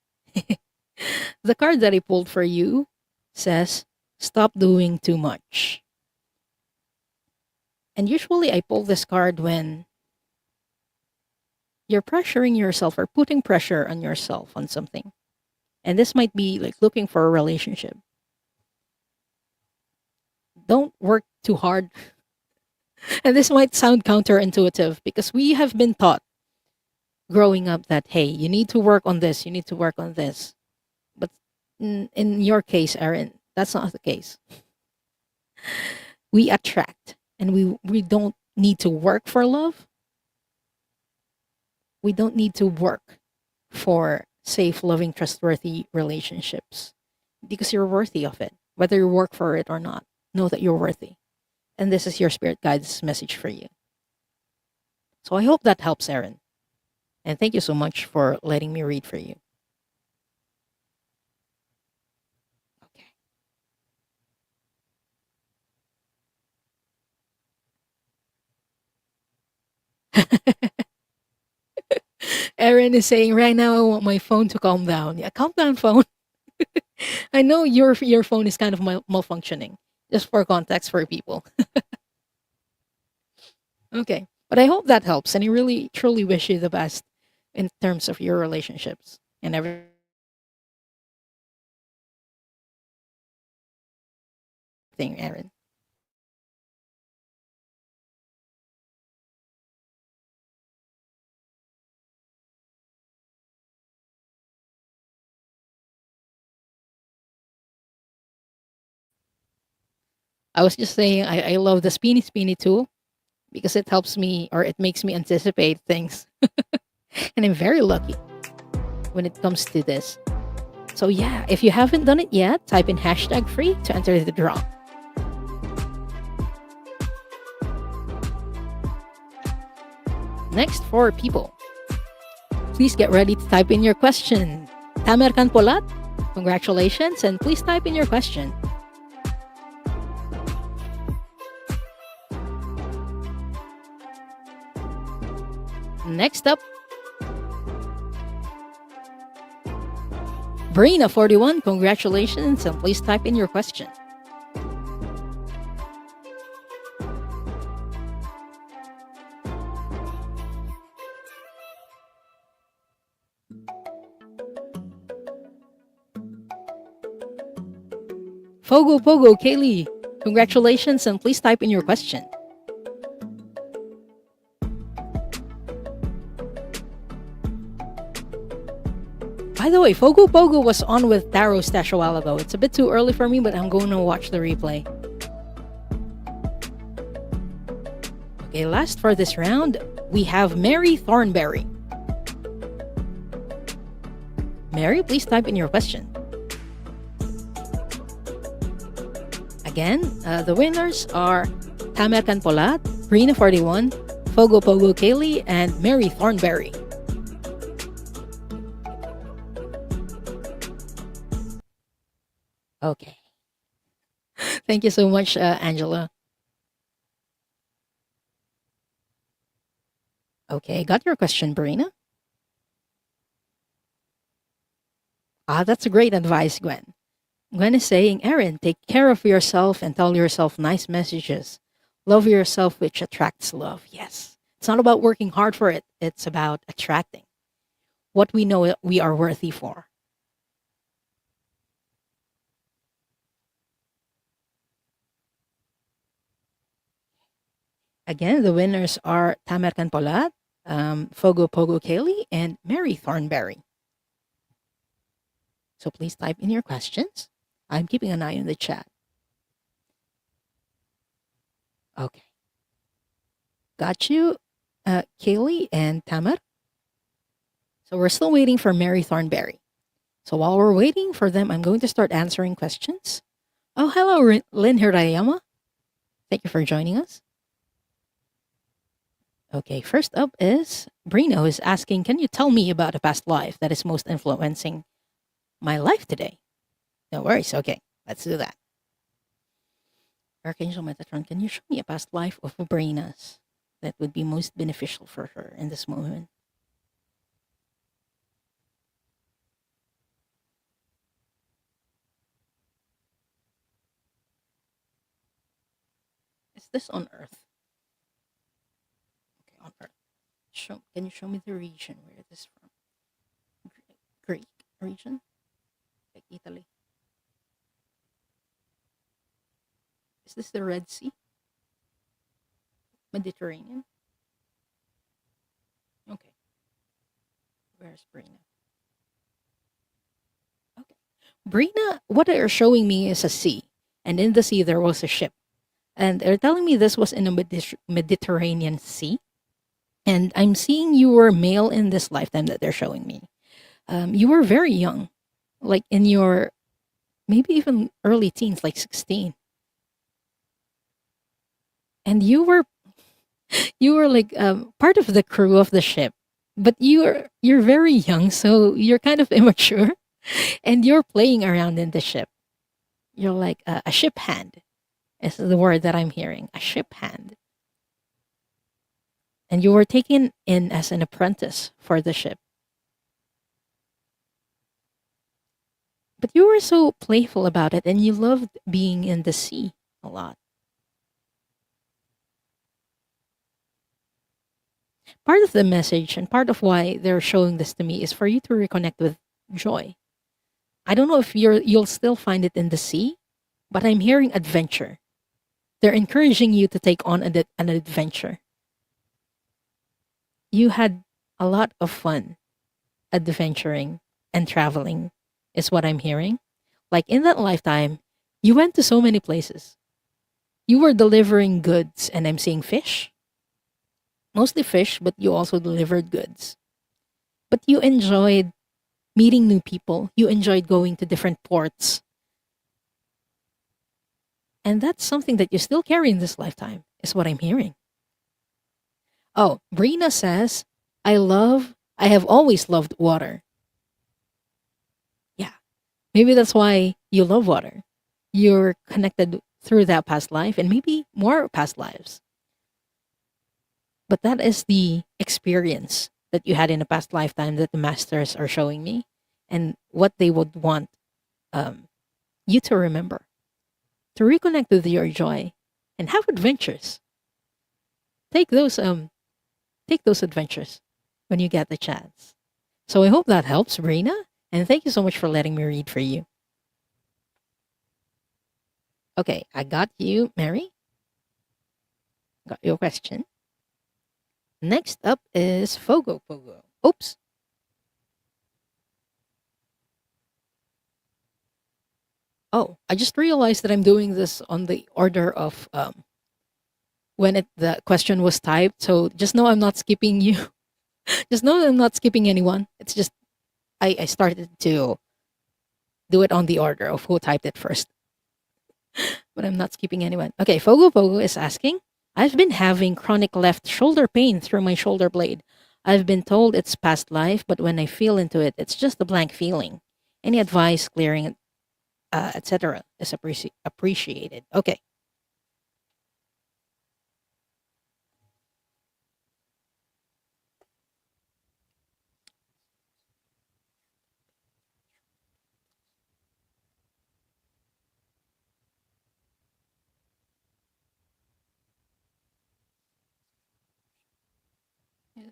The card that I pulled for you says, stop doing too much. And usually I pull this card when you're pressuring yourself or putting pressure on yourself on something. And this might be like looking for a relationship. Don't work too hard. And this might sound counterintuitive because we have been taught growing up that, hey, you need to work on this, you need to work on this. But in your case, Erin, that's not the case. We attract and we don't need to work for love. We don't need to work for safe, loving, trustworthy relationships because you're worthy of it. Whether you work for it or not, know that you're worthy. And this is your spirit guide's message for you. So I hope that helps, Erin. And thank you so much for letting me read for you. Okay. Erin is saying, right now, I want my phone to calm down. Yeah, calm down, phone. I know your phone is kind of malfunctioning. Just for context for people. Okay, but I hope that helps, and I really truly wish you the best in terms of your relationships and everything, Aaron. I was just saying I love the Spinny Spinny tool because it helps me or it makes me anticipate things, and I'm very lucky when it comes to this. So yeah, if you haven't done it yet, type in hashtag free to enter the draw. Next, for people, please get ready to type in your question. Tamer kan Polat, congratulations, and please type in your question. Next up, Brina41, congratulations, and please type in your question. Fogo Pogo Kaylee, congratulations, and please type in your question. By the way, Fogo Pogo was on with Taro Stash a while ago. It's a bit too early for me, but I'm going to watch the replay. Okay, last for this round, we have Mary Thornberry. Mary, please type in your question. Again, the winners are Tamer Canpolat, Brina41, Fogo Pogo Kaylee, and Mary Thornberry. Okay. Thank you so much, Angela. Okay, got your question, Brina. That's a great advice, Gwen. Gwen is saying, Erin, take care of yourself and tell yourself nice messages. Love yourself, which attracts love. Yes. It's not about working hard for it, it's about attracting what we know we are worthy for. Again, the winners are Tamer Canpolat, Fogo Pogo Kaylee, and Mary Thornberry. So please type in your questions. I'm keeping an eye on the chat. Okay. Got you, Kaylee and Tamer. So we're still waiting for Mary Thornberry. So while we're waiting for them, I'm going to start answering questions. Oh, hello, Lynn Hirayama. Thank you for joining us. Okay, first up is Brino, who is asking, can you tell me about a past life that is most influencing my life today? No worries. Okay, let's do that. Archangel Metatron, can you show me a past life of Brina's that would be most beneficial for her in this moment? Is this on Earth? Okay, on Earth. Can you show me the region where this is from? Greek region? Like Italy. Is this the Red Sea? Mediterranean? Okay. Where's Brina? Okay. Brina, what they're showing me is a sea. And in the sea, there was a ship. And they're telling me this was in the Mediterranean Sea. And I'm seeing you were male in this lifetime that they're showing me. You were very young, like in your maybe even early teens, like 16. And you were like part of the crew of the ship, but you're very young, so you're kind of immature, and you're playing around in the ship. You're like a ship hand, is the word that I'm hearing. A ship hand. And you were taken in as an apprentice for the ship. But you were so playful about it and you loved being in the sea a lot. Part of the message and part of why they're showing this to me is for you to reconnect with joy. I don't know if you'll still find it in the sea, but I'm hearing adventure. They're encouraging you to take on an adventure. You had a lot of fun adventuring and traveling, is what I'm hearing. Like in that lifetime, you went to so many places. You were delivering goods, and I'm seeing fish, mostly fish, but you also delivered goods. But you enjoyed meeting new people, you enjoyed going to different ports. And that's something that you still carry in this lifetime, is what I'm hearing. Oh, Brina says, I have always loved water. Yeah, maybe that's why you love water. You're connected through that past life and maybe more past lives. But that is the experience that you had in a past lifetime that the masters are showing me and what they would want um, you to remember, to reconnect with your joy and have adventures. Take those take those adventures when you get the chance. So I hope that helps, Brina, and thank you so much for letting me read for you. Okay, I got you, Mary. Got your question. Next up is Fogo Pogo. Oops. Oh, I just realized that I'm doing this on the order of when the question was typed. So just know I'm not skipping you. Just know I'm not skipping anyone. It's just I started to do it on the order of who typed it first, but I'm not skipping anyone. Okay, Fogo Pogo is asking, I've been having chronic left shoulder pain through my shoulder blade. I've been told it's past life, but when I feel into it, it's just a blank feeling. Any advice, clearing it, etc., is appreciated. Okay,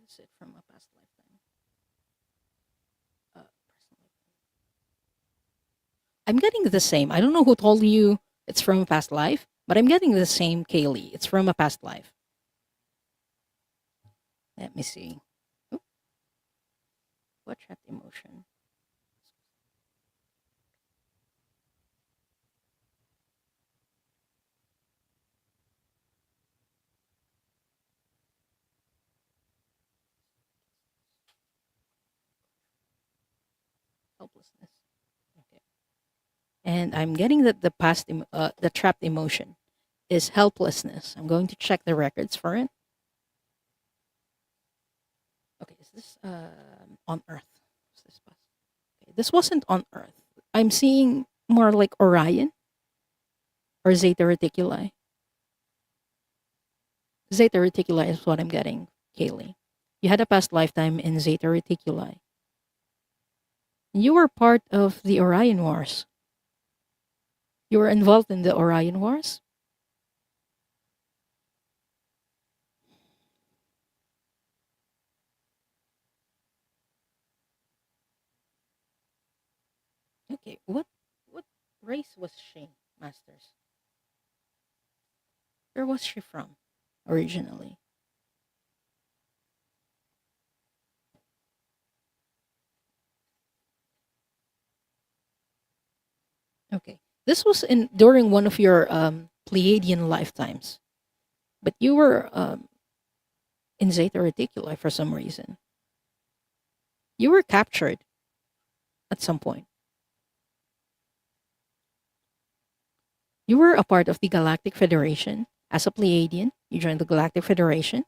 is it from a past lifetime? Present I'm getting the same. I don't know who told you it's from a past life, but I'm getting the same, Kaylee. It's from a past life. Let me see. Oop, what trapped emotion? Helplessness. Okay. And I'm getting that the trapped emotion is helplessness. I'm going to check the records for it. Okay, is this on Earth? Is this okay, this wasn't on Earth. I'm seeing more like Orion or Zeta Reticuli. Zeta Reticuli is what I'm getting, Kaylee. You had a past lifetime in Zeta Reticuli. You were part of the Orion Wars. You were involved in the Orion Wars. Okay, what race was she, Masters? Where was she from originally? Okay, this was in during one of your Pleiadian lifetimes, but you were in Zeta Reticuli for some reason. You were captured at some point. You were a part of the Galactic Federation as a Pleiadian. You joined the Galactic Federation,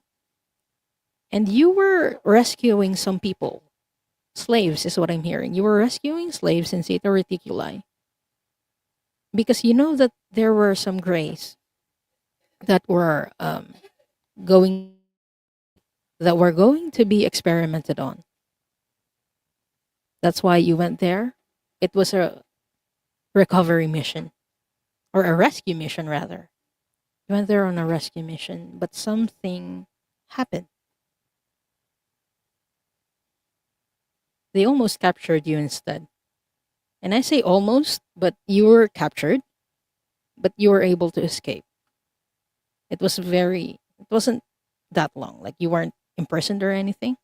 and you were rescuing some people. Slaves is what I'm hearing. You were rescuing slaves in Zeta Reticuli because you know that there were some grays that were going going to be experimented on. That's why you went there. It was a recovery mission or a rescue mission, rather. You went there on a rescue mission, but something happened. They almost captured you instead. And I say almost, but you were captured, but you were able to escape. It wasn't that long. Like you weren't imprisoned or anything.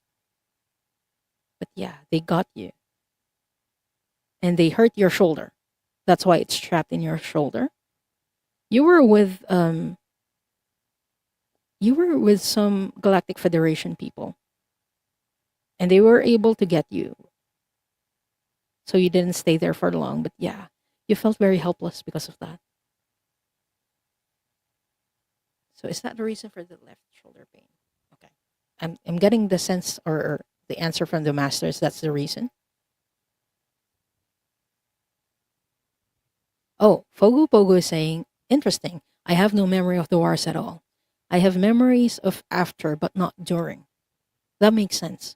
But yeah, they got you and they hurt your shoulder. That's why it's trapped in your shoulder. You were with um you were with some Galactic Federation people and they were able to get you. So you didn't stay there for long, but yeah, you felt very helpless because of that. So is that the reason for the left shoulder pain? Okay. I'm getting the sense or the answer from the masters. That's the reason. Oh, Fogu Pogu is saying, interesting. I have no memory of the wars at all. I have memories of after, but not during. That makes sense.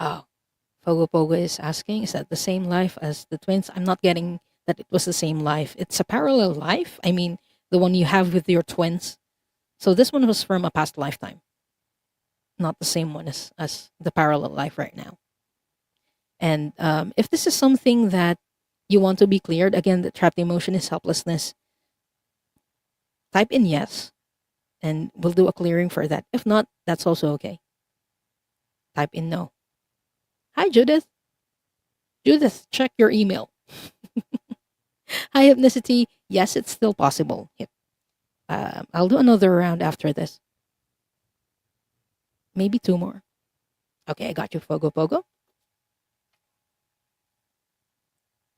Oh, Fogu Pogu is asking, is that the same life as the twins? I'm not getting that it was the same life. It's a parallel life. I mean, the one you have with your twins. So this one was from a past lifetime, not the same one as the parallel life right now. And if this is something that you want to be cleared, again, the trapped emotion is helplessness, type in yes, and we'll do a clearing for that. If not, that's also okay. Type in no. Hi, Judith. Judith, check your email. Hi, Hypnicity. Yes, it's still possible. Yep. I'll do another round after this. Maybe two more. Okay, I got you, Fogo Pogo.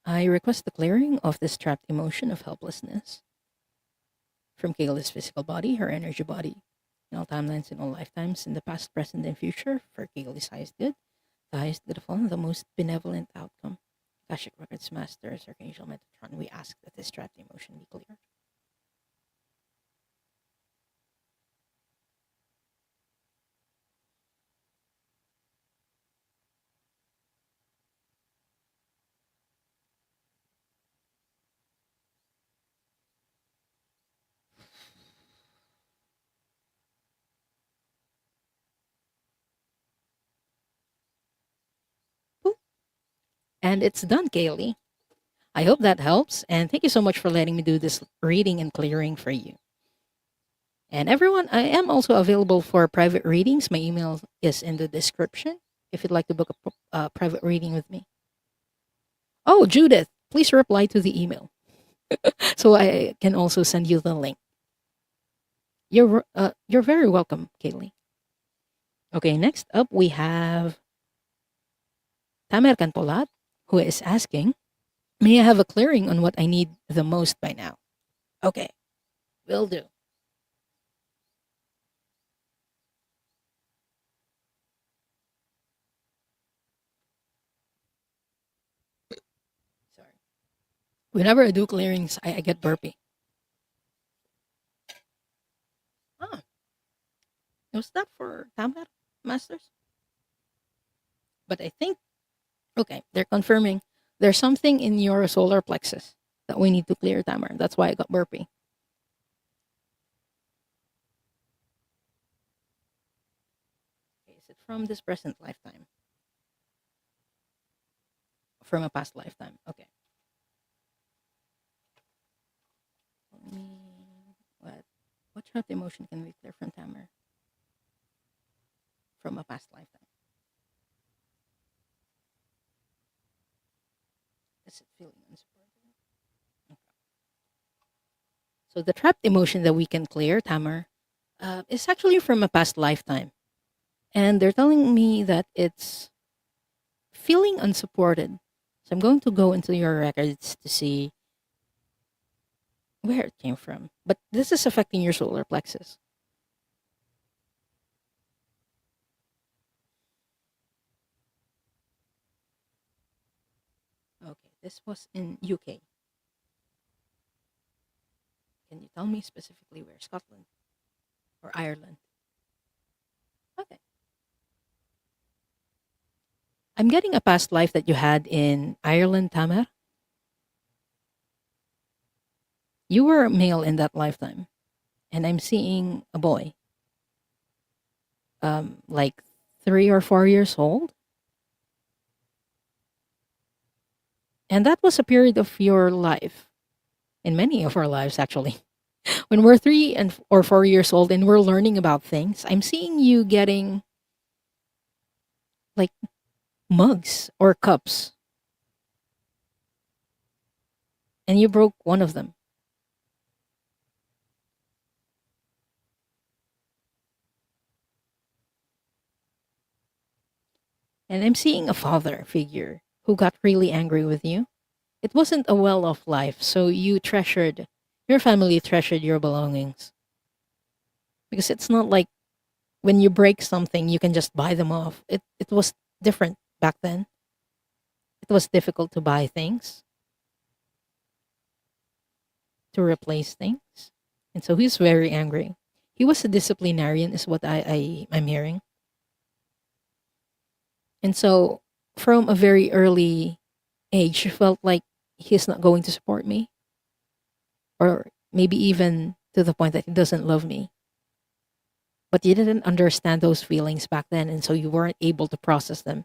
I request the clearing of this trapped emotion of helplessness from Kayla's physical body, her energy body, in all timelines, in all lifetimes, in the past, present, and future, for Kayla's highest good, the highest good of all, and the most benevolent outcome. Akashic Records Masters, Archangel Metatron, we ask that this trapped emotion be cleared. Boop. And it's done, Kaylee. I hope that helps, and thank you so much for letting me do this reading and clearing for you. And everyone, I am also available for private readings. My email is in the description if you'd like to book a private reading with me. Oh, Judith, please reply to the email so I can also send you the link. You're very welcome, Kaylee. Okay, next up we have Tamer Cantolat, who is asking, may I have a clearing on what I need the most by now? Okay, will do. Sorry. Whenever I do clearings, I get burpy. Ah, was that for Tamer Masters? But I think, okay, they're confirming there's something in your solar plexus that we need to clear, Tamer. That's why I got burpy. Okay, is it from this present lifetime? From a past lifetime? Okay. Let me, what, what trapped emotion can we clear from Tamer? From a past lifetime? Is it feeling unsupported? Okay. So the trapped emotion that we can clear, Tamer, is actually from a past lifetime. And they're telling me that it's feeling unsupported. So I'm going to go into your records to see where it came from. But this is affecting your solar plexus. Okay, this was in UK. Can you tell me specifically where? Scotland or Ireland? Okay. I'm getting a past life that you had in Ireland, Tamer. You were a male in that lifetime, and I'm seeing a boy, like 3 or 4 years old. And that was a period of your life, in many of our lives, actually. When we're 3 or 4 years old and we're learning about things, I'm seeing you getting like mugs or cups, and you broke one of them. And I'm seeing a father figure who got really angry with you. It wasn't a well off life, so your family treasured your belongings. Because it's not like when you break something, you can just buy them off. It was different back then. It was difficult to buy things, to replace things. And so he's very angry. He was a disciplinarian, is what I'm hearing. And so from a very early age, you felt like he's not going to support me, or maybe even to the point that he doesn't love me. But you didn't understand those feelings back then, and so you weren't able to process them,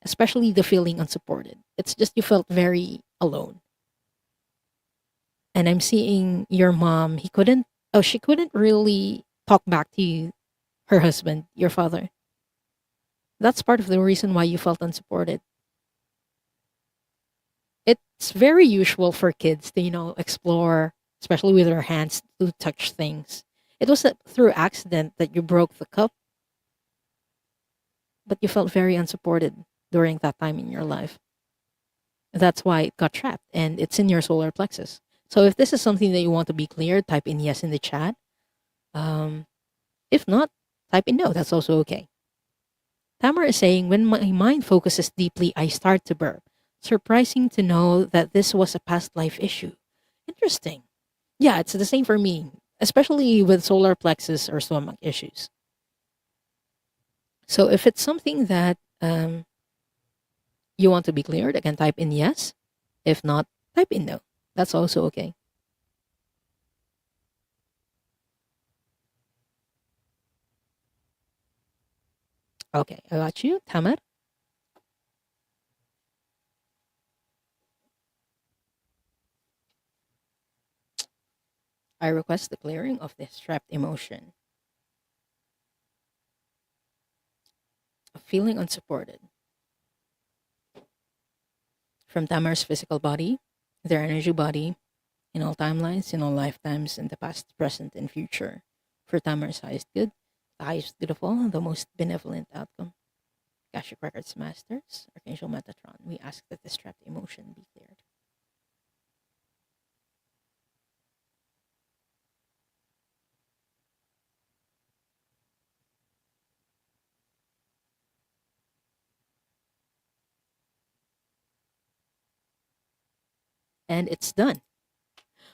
especially the feeling unsupported. It's just you felt very alone. And I'm seeing your mom, she couldn't really talk back to you, her husband, your father. That's part of the reason why you felt unsupported. It's very usual for kids to, explore, especially with their hands, to touch things. It was through accident that you broke the cup, but you felt very unsupported during that time in your life. That's why it got trapped, and it's in your solar plexus. So if this is something that you want to be clear, type in yes in the chat. Um, if not, type in no. That's also okay. Tamara is saying, when my mind focuses deeply, I start to burp. Surprising to know that this was a past life issue. Interesting. Yeah, it's the same for me, especially with solar plexus or stomach issues. So if it's something that you want to be cleared, again, type in yes. If not, type in no. That's also okay. Okay, I got you, Tamar. I request the clearing of this trapped emotion of feeling unsupported from Tamar's physical body, their energy body, in all timelines, in all lifetimes, in the past, present, and future. For Tamar's highest good, the highest beautiful, and the most benevolent outcome. Akashic Records Masters, Archangel Metatron, we ask that this trapped emotion be cleared. And it's done.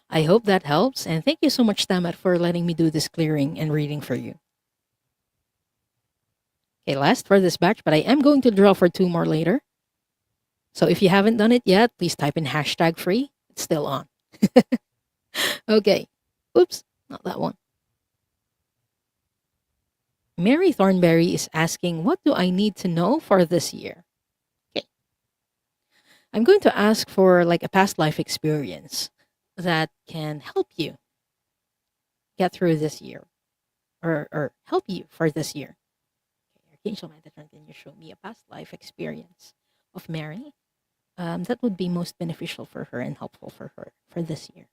I hope that helps, and thank you so much, Tamar, for letting me do this clearing and reading for you. Okay, last for this batch, but I am going to draw for two more later. So if you haven't done it yet, please type in hashtag free. It's still on. Okay. Oops, not that one. Mary Thornberry is asking, what do I need to know for this year? Okay. I'm going to ask for like a past life experience that can help you get through this year, or help you for this year. Okay, Archangel Metatron, can you show me a past life experience of Mary that would be most beneficial for her and helpful for her for this year?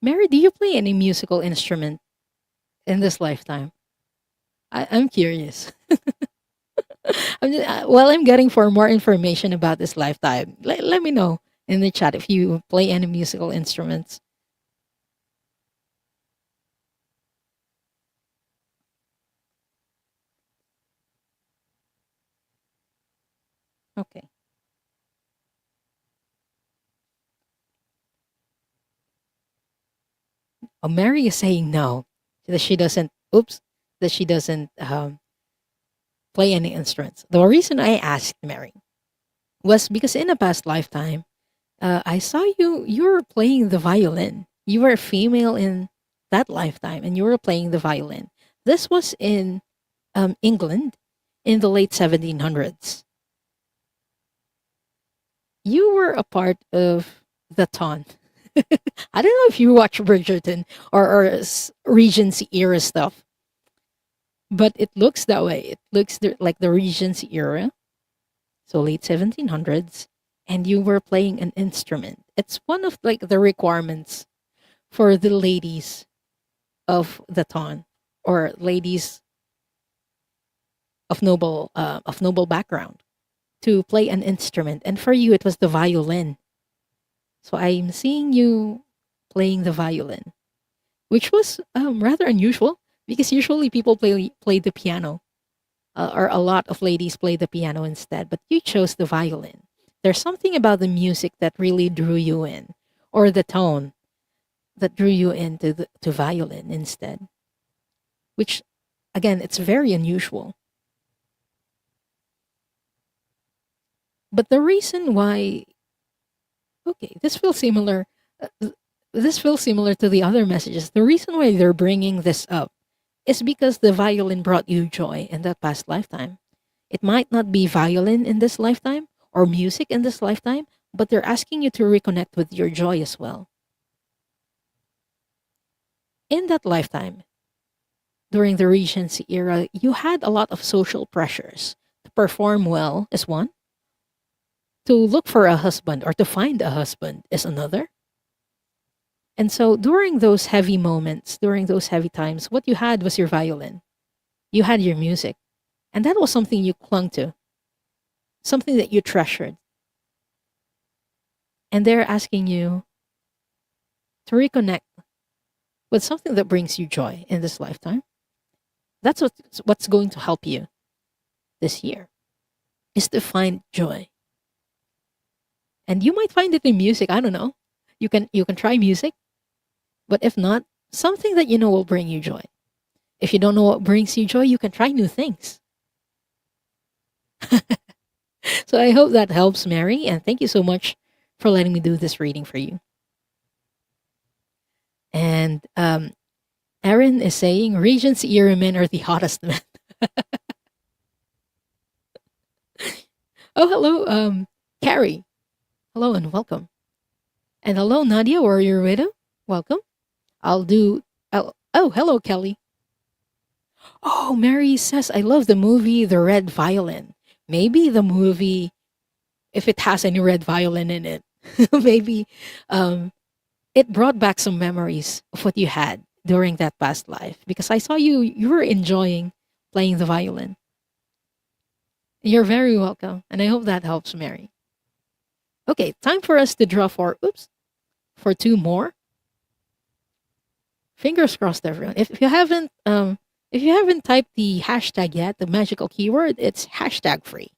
Mary, do you play any musical instrument in this lifetime? I'm curious. While I'm getting for more information about this lifetime, let me know in the chat if you play any musical instruments. Okay. Oh, Mary is saying no, that she doesn't. Oops, that she doesn't play any instruments. The reason I asked Mary was because in a past lifetime, I saw you. You were playing the violin. You were a female in that lifetime, and you were playing the violin. This was in England in the late 1700s. You were a part of the ton. I don't know if you watch Bridgerton or Regency era stuff, but it looks that way. It looks like the Regency era, so late 1700s, and you were playing an instrument. It's one of like the requirements for the ladies of the ton or ladies of noble background to play an instrument. And for you, it was the violin. So I'm seeing you playing the violin, which was rather unusual because usually people play the piano, or a lot of ladies play the piano instead. But you chose the violin. There's something about the music that really drew you in, or the tone that drew you into to violin instead. Which, again, it's very unusual. But the reason why, okay, this feels similar. This feels similar to the other messages. The reason why they're bringing this up is because the violin brought you joy in that past lifetime. It might not be violin in this lifetime or music in this lifetime, but they're asking you to reconnect with your joy as well. In that lifetime, during the Regency era, you had a lot of social pressures. To perform well is one, to look for a husband or to find a husband is another. And so during those heavy moments, during those heavy times, what you had was your violin. You had your music. And that was something you clung to, something that you treasured. And they're asking you to reconnect with something that brings you joy in this lifetime. That's what's going to help you this year, is to find joy. And you might find it in music. I don't know. You can try music, but if not, something that you know will bring you joy. If you don't know what brings you joy, you can try new things. So I hope that helps, Mary, and thank you so much for letting me do this reading for you. And Erin is saying Regency era men are the hottest men. Oh, hello, Carrie. Hello and welcome. And hello, Nadia, warrior widow. Welcome. Oh, hello, Kelly. Oh, Mary says, I love the movie The Red Violin. Maybe the movie, if it has any red violin in it, maybe it brought back some memories of what you had during that past life. Because I saw you were enjoying playing the violin. You're very welcome. And I hope that helps, Mary. Okay, time for us to draw for two more. Fingers crossed, everyone. If you haven't typed the hashtag yet, the magical keyword, it's hashtag free.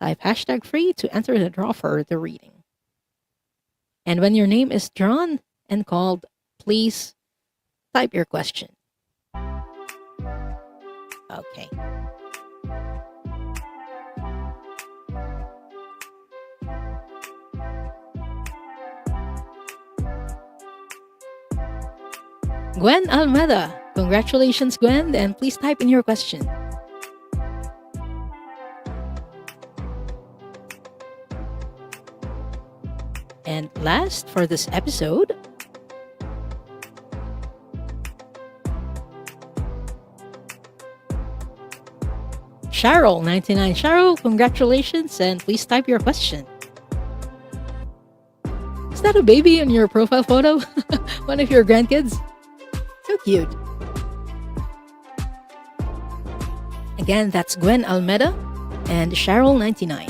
Type hashtag free to enter the draw for the reading. And when your name is drawn and called, please type your question. Okay. Gwen Almeda. Congratulations, Gwen, and please type in your question. And last for this episode, Cheryl 99. Cheryl, congratulations, and please type your question. Is that a baby in your profile photo? One of your grandkids? So cute. Again, that's Gwen Almeda and Cheryl 99.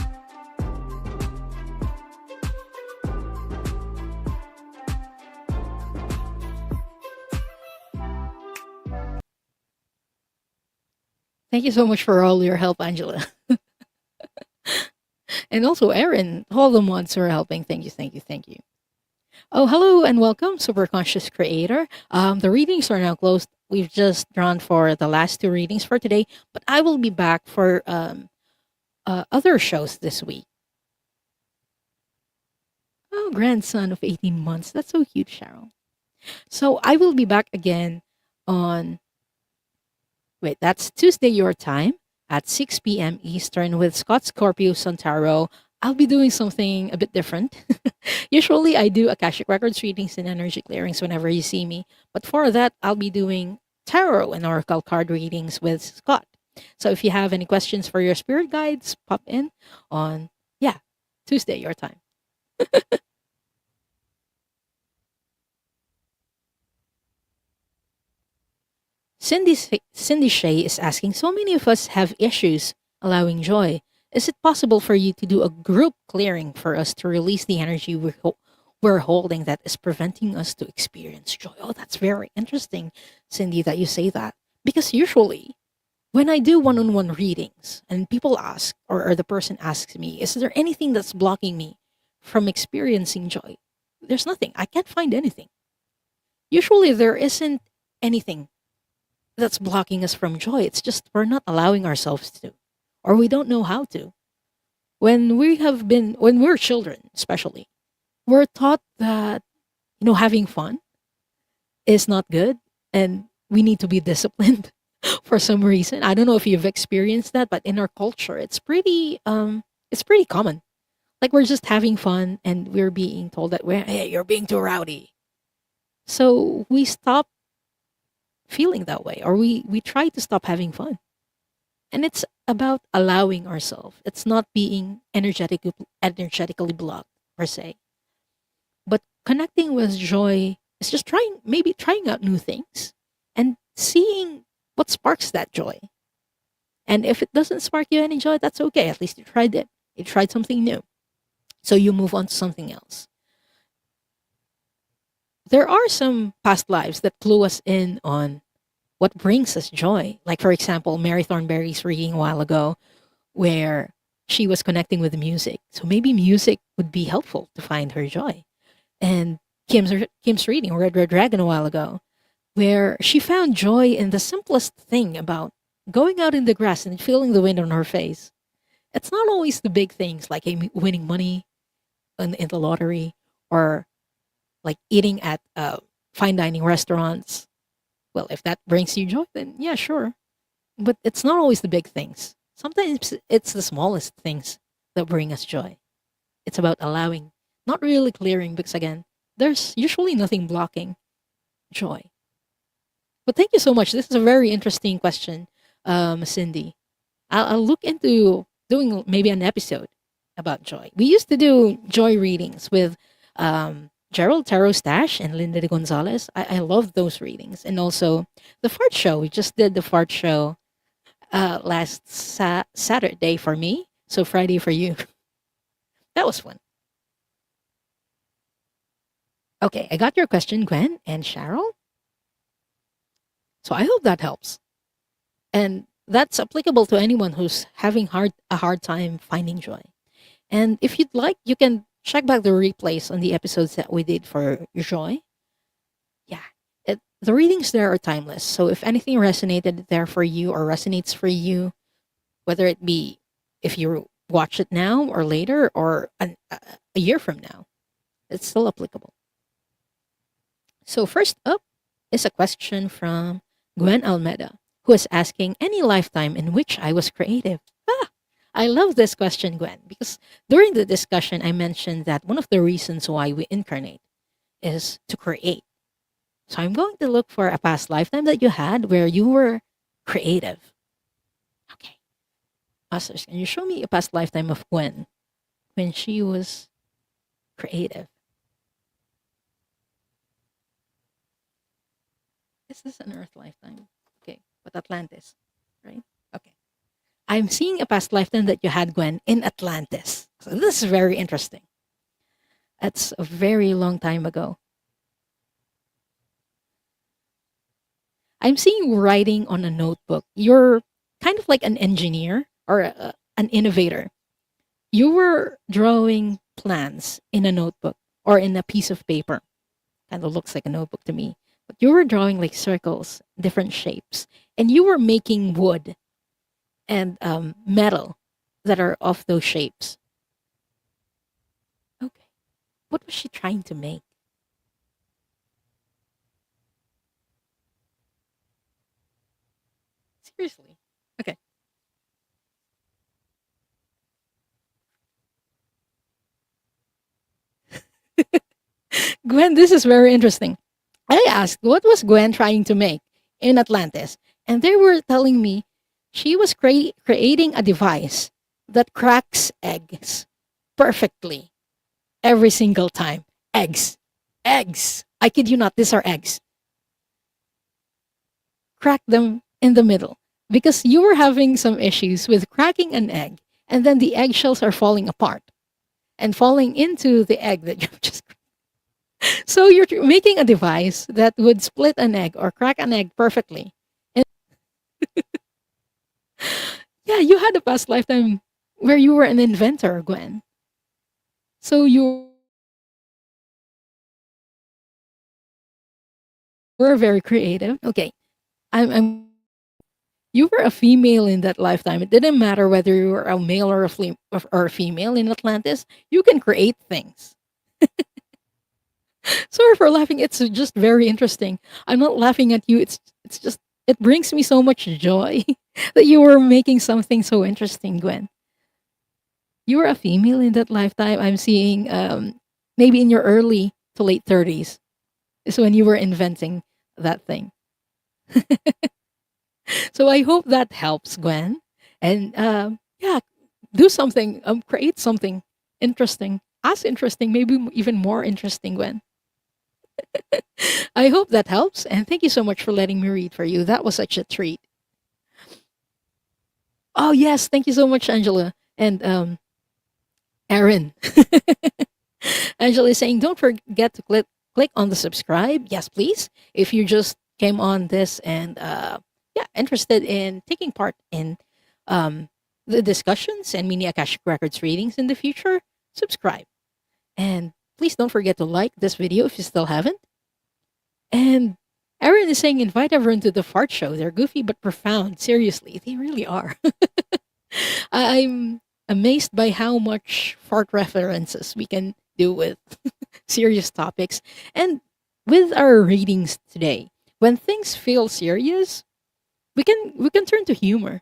Thank you so much for all your help, Angela. And also Erin, all the mods who are helping. Thank you, thank you, thank you. Oh, hello and welcome, Super Conscious Creator. The readings are now closed. We've just drawn for the last two readings for today, but I will be back for other shows this week. Oh, grandson of 18 months. That's so cute, Cheryl. So I will be back again on, wait, that's Tuesday your time at 6 p.m. Eastern with Scott Scorpio Santaro. I'll be doing something a bit different. Usually I do Akashic Records readings and energy clearings whenever you see me. But for that, I'll be doing tarot and oracle card readings with Scott. So if you have any questions for your spirit guides, pop in on, yeah, Tuesday your time. Cindy Shea is asking, so many of us have issues allowing joy. Is it possible for you to do a group clearing for us to release the energy we're holding that is preventing us to experience joy? Oh, that's very interesting, Cindy, that you say that. Because usually, when I do one on one readings and people ask, or the person asks me, is there anything that's blocking me from experiencing joy? There's nothing. I can't find anything. Usually, there isn't anything that's blocking us from joy. It's just we're not allowing ourselves to, or we don't know how to. When we're children, especially, we're taught that, having fun is not good and we need to be disciplined for some reason. I don't know if you've experienced that, but in our culture, it's pretty common. Like we're just having fun and we're being told that hey, you're being too rowdy. So we stop feeling that way, or we try to stop having fun. And it's about allowing ourselves. It's not being energetically blocked per se, but connecting with joy is just trying out new things and seeing what sparks that joy. And if it doesn't spark you any joy, that's okay. At least you tried it. You tried something new. So you move on to something else. There are some past lives that clue us in on what brings us joy. Like, for example, Mary Thornberry's reading a while ago, where she was connecting with music. So maybe music would be helpful to find her joy. And Kim's reading, Red Dragon, a while ago, where she found joy in the simplest thing about going out in the grass and feeling the wind on her face. It's not always the big things like winning money in the lottery, or like eating at fine dining restaurants. Well, if that brings you joy, then yeah, sure. But it's not always the big things. Sometimes it's the smallest things that bring us joy. It's about allowing, not really clearing, because again, there's usually nothing blocking joy. But thank you so much. This is a very interesting question, Cindy. I'll look into doing maybe an episode about joy. We used to do joy readings with Gerald Tarot Stash and Linda de Gonzalez. I love those readings. And also the fart show. We just did the fart show last Saturday for me. So Friday for you. That was fun. Okay, I got your question, Gwen and Cheryl. So I hope that helps. And that's applicable to anyone who's having a hard time finding joy. And if you'd like, you can check back the replays on the episodes that we did for joy. Yeah, the readings there are timeless. So if anything resonated there for you or resonates for you, whether it be if you watch it now or later or a year from now, it's still applicable. So first up is a question from Gwen Almeida, who is asking, any lifetime in which I was creative? I love this question, Gwen, because during the discussion, I mentioned that one of the reasons why we incarnate is to create. So I'm going to look for a past lifetime that you had where you were creative. Okay. Masters, can you show me a past lifetime of Gwen when she was creative? Is this an Earth lifetime? Okay, but Atlantis, right? Okay. I'm seeing a past lifetime that you had, Gwen, in Atlantis. So this is very interesting. That's a very long time ago. I'm seeing writing on a notebook. You're kind of like an engineer or an innovator. You were drawing plans in a notebook. or in a piece of paper. Kind of looks like a notebook to me. But you were drawing like circles, different shapes, and you were making wood and metal that are of those shapes. Okay. What was she trying to make? Seriously. Okay. Gwen, this is very interesting. I asked, what was Gwen trying to make in Atlantis? And they were telling me she was creating a device that cracks eggs perfectly every single time. Eggs. Eggs. I kid you not, these are eggs. Crack them in the middle because you were having some issues with cracking an egg and then the eggshells are falling apart and falling into the egg that you just. So you're making a device that would split an egg or crack an egg perfectly. And yeah, you had a past lifetime where you were an inventor, Gwen. So you were very creative. Okay. I'm you were a female in that lifetime. It didn't matter whether you were a male or or a female in Atlantis. You can create things. Sorry for laughing. It's just very interesting. I'm not laughing at you. It's just it brings me so much joy that you were making something so interesting, Gwen. You were a female in that lifetime. I'm seeing maybe in your early to late 30s is when you were inventing that thing. So I hope that helps, Gwen. And yeah, do something, create something interesting, as interesting, maybe even more interesting, Gwen. I hope that helps. And thank you so much for letting me read for you. That was such a treat. Oh, yes. Thank you so much, Angela. And Aaron. Angela is saying, don't forget to click on the subscribe. Yes, please. If you just came on this and yeah, interested in taking part in the discussions and mini Akashic Records readings in the future, subscribe. And please don't forget to like this video if you still haven't. And Aaron is saying, invite everyone to the fart show. They're goofy but profound. Seriously, they really are. I'm amazed by how much fart references we can do with serious topics. And with our readings today, when things feel serious, we can turn to humor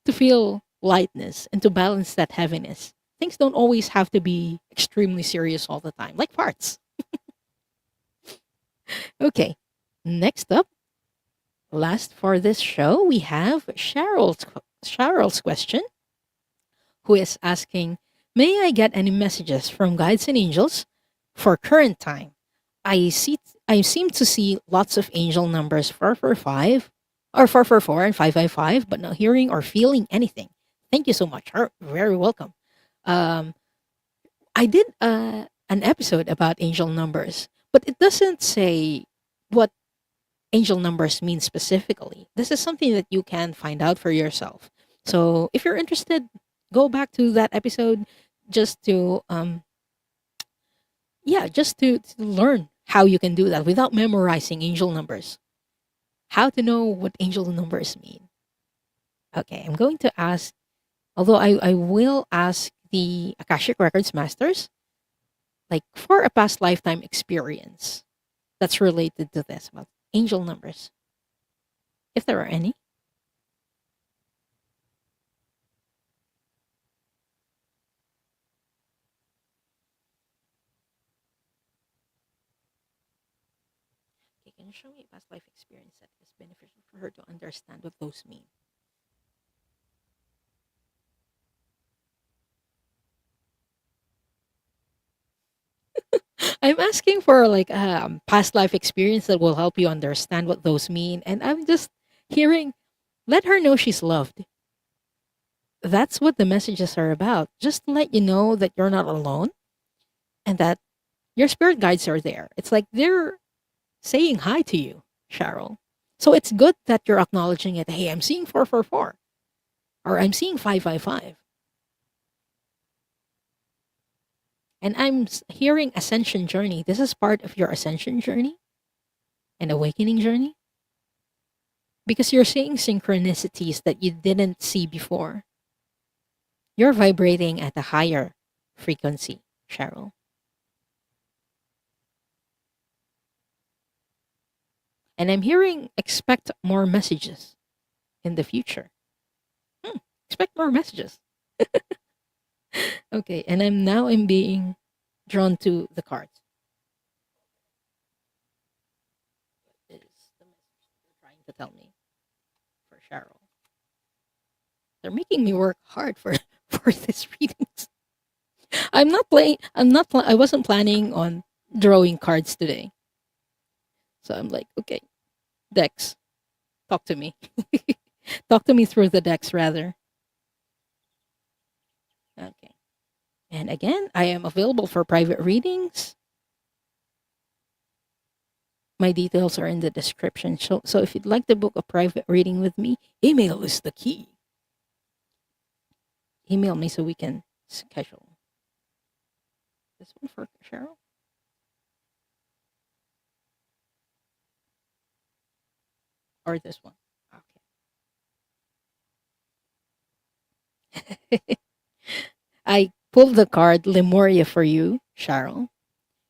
to feel lightness and to balance that heaviness. Things don't always have to be extremely serious all the time, like farts. Okay, next up, last for this show, we have Cheryl's question, who is asking, may I get any messages from guides and angels for current time? I seem to see lots of angel numbers 445 or 444 and 555, but not hearing or feeling anything. Thank you so much. You're very welcome. Um, I did an episode about angel numbers, but it doesn't say what angel numbers mean specifically. This is something that you can find out for yourself. So if you're interested, go back to that episode just to yeah, just to learn how you can do that without memorizing angel numbers. How to know what angel numbers mean. Okay, I'm going to ask, although I will ask the Akashic Records Masters, like for a past lifetime experience that's related to this about angel numbers, if there are any. Okay, can you show me a past life experience that is beneficial for her to understand what those mean? I'm asking for like past life experience that will help you understand what those mean. And I'm just hearing, let her know she's loved. That's what the messages are about. Just to let you know that you're not alone and that your spirit guides are there. It's like they're saying hi to you, Cheryl. So it's good that you're acknowledging it. Hey, I'm seeing 444 or I'm seeing 555. And hearing ascension journey. This is part of your ascension journey and awakening journey because you're seeing synchronicities that you didn't see before. You're vibrating at a higher frequency, Cheryl. And I'm hearing expect more messages in the future. Expect more messages. Okay, and I'm being drawn to the cards. What is the message they're trying to tell me for Cheryl? They're making me work hard for for these readings. I'm not playing. I wasn't planning on drawing cards today, so I'm like, okay, decks, talk to me. Talk to me through the decks, rather. Okay. And again, I am available for private readings. My details are in the description. So if you'd like to book a private reading with me, email is the key. Email me so we can schedule. This one for Cheryl? Or this one? Okay. I pulled the card Lemuria for you, Cheryl,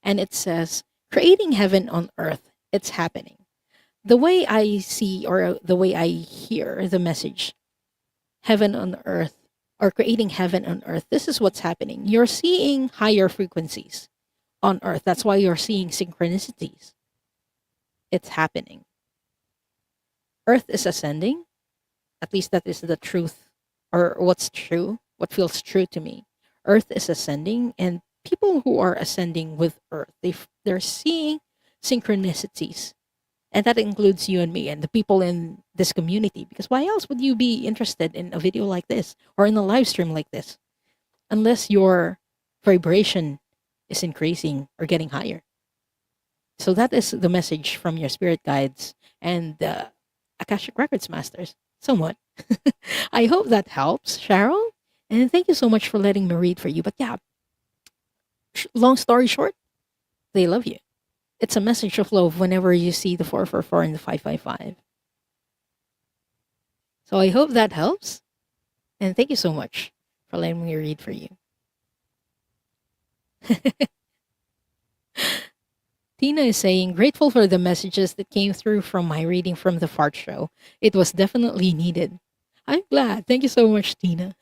and it says, creating heaven on earth, it's happening. The way I see or the way I hear the message, heaven on earth, or creating heaven on earth, this is what's happening. You're seeing higher frequencies on earth. That's why you're seeing synchronicities. It's happening. Earth is ascending. At least that is the truth, or what's true, what feels true to me. Earth is ascending, and people who are ascending with Earth, they're seeing synchronicities. And that includes you and me and the people in this community. Because why else would you be interested in a video like this or in a live stream like this? Unless your vibration is increasing or getting higher. So that is the message from your spirit guides and the Akashic Records Masters. Somewhat. I hope that helps, Cheryl. And thank you so much for letting me read for you. But yeah, long story short, they love you. It's a message of love whenever you see the 444 and the 555. So I hope that helps. And thank you so much for letting me read for you. Tina is saying, grateful for the messages that came through from my reading from the fart show. It was definitely needed. I'm glad. Thank you so much, Tina.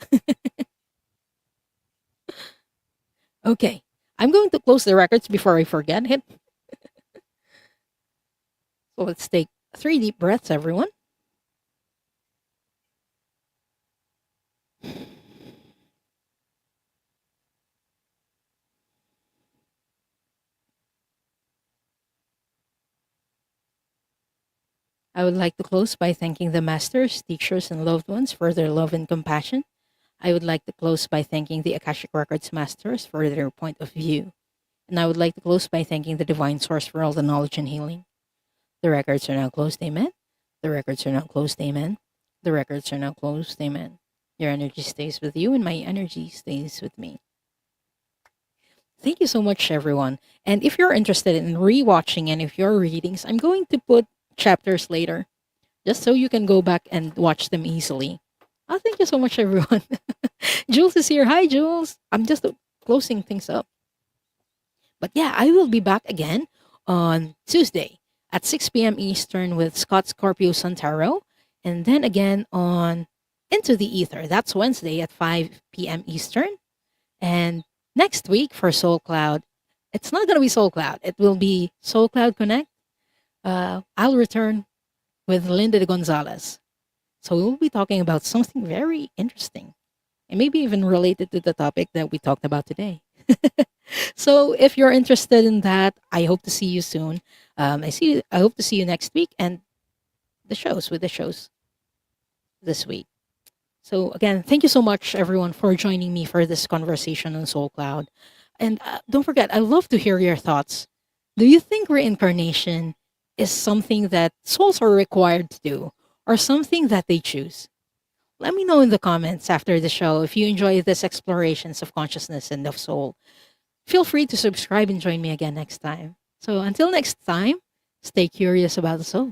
Okay. I'm going to close the records before I forget it. So let's take 3 deep breaths, everyone. I would like to close by thanking the masters, teachers, and loved ones for their love and compassion. I would like to close by thanking the Akashic Records masters for their point of view. And I would like to close by thanking the divine source for all the knowledge and healing. The records are now closed, amen. The records are now closed, amen. The records are now closed, amen. Your energy stays with you, and my energy stays with me. Thank you so much, everyone. And if you're interested in rewatching any of your readings, I'm going to put chapters later, just so you can go back and watch them easily. Oh, thank you so much, everyone. Jules is here. Hi, Jules. I'm just closing things up. But yeah, I will be back again on Tuesday at 6 p.m. Eastern with Scott Scorpio Santaro. And then again on Into the Ether. That's Wednesday at 5 p.m. Eastern. And next week for Soul Cloud, it's not going to be Soul Cloud. It will be Soul Cloud Connect. I'll return with Linda de Gonzalez. So we'll be talking about something very interesting and maybe even related to the topic that we talked about today. So if you're interested in that, I hope to see you soon. I hope to see you next week and the shows this week. So again, thank you so much, everyone, for joining me for this conversation on Soul Cloud. And don't forget, I love to hear your thoughts. Do you think reincarnation is something that souls are required to do or something that they choose? Let me know in the comments after the show if you enjoy this explorations of consciousness and of soul. Feel free to subscribe and join me again next time. So until next time, stay curious about the soul.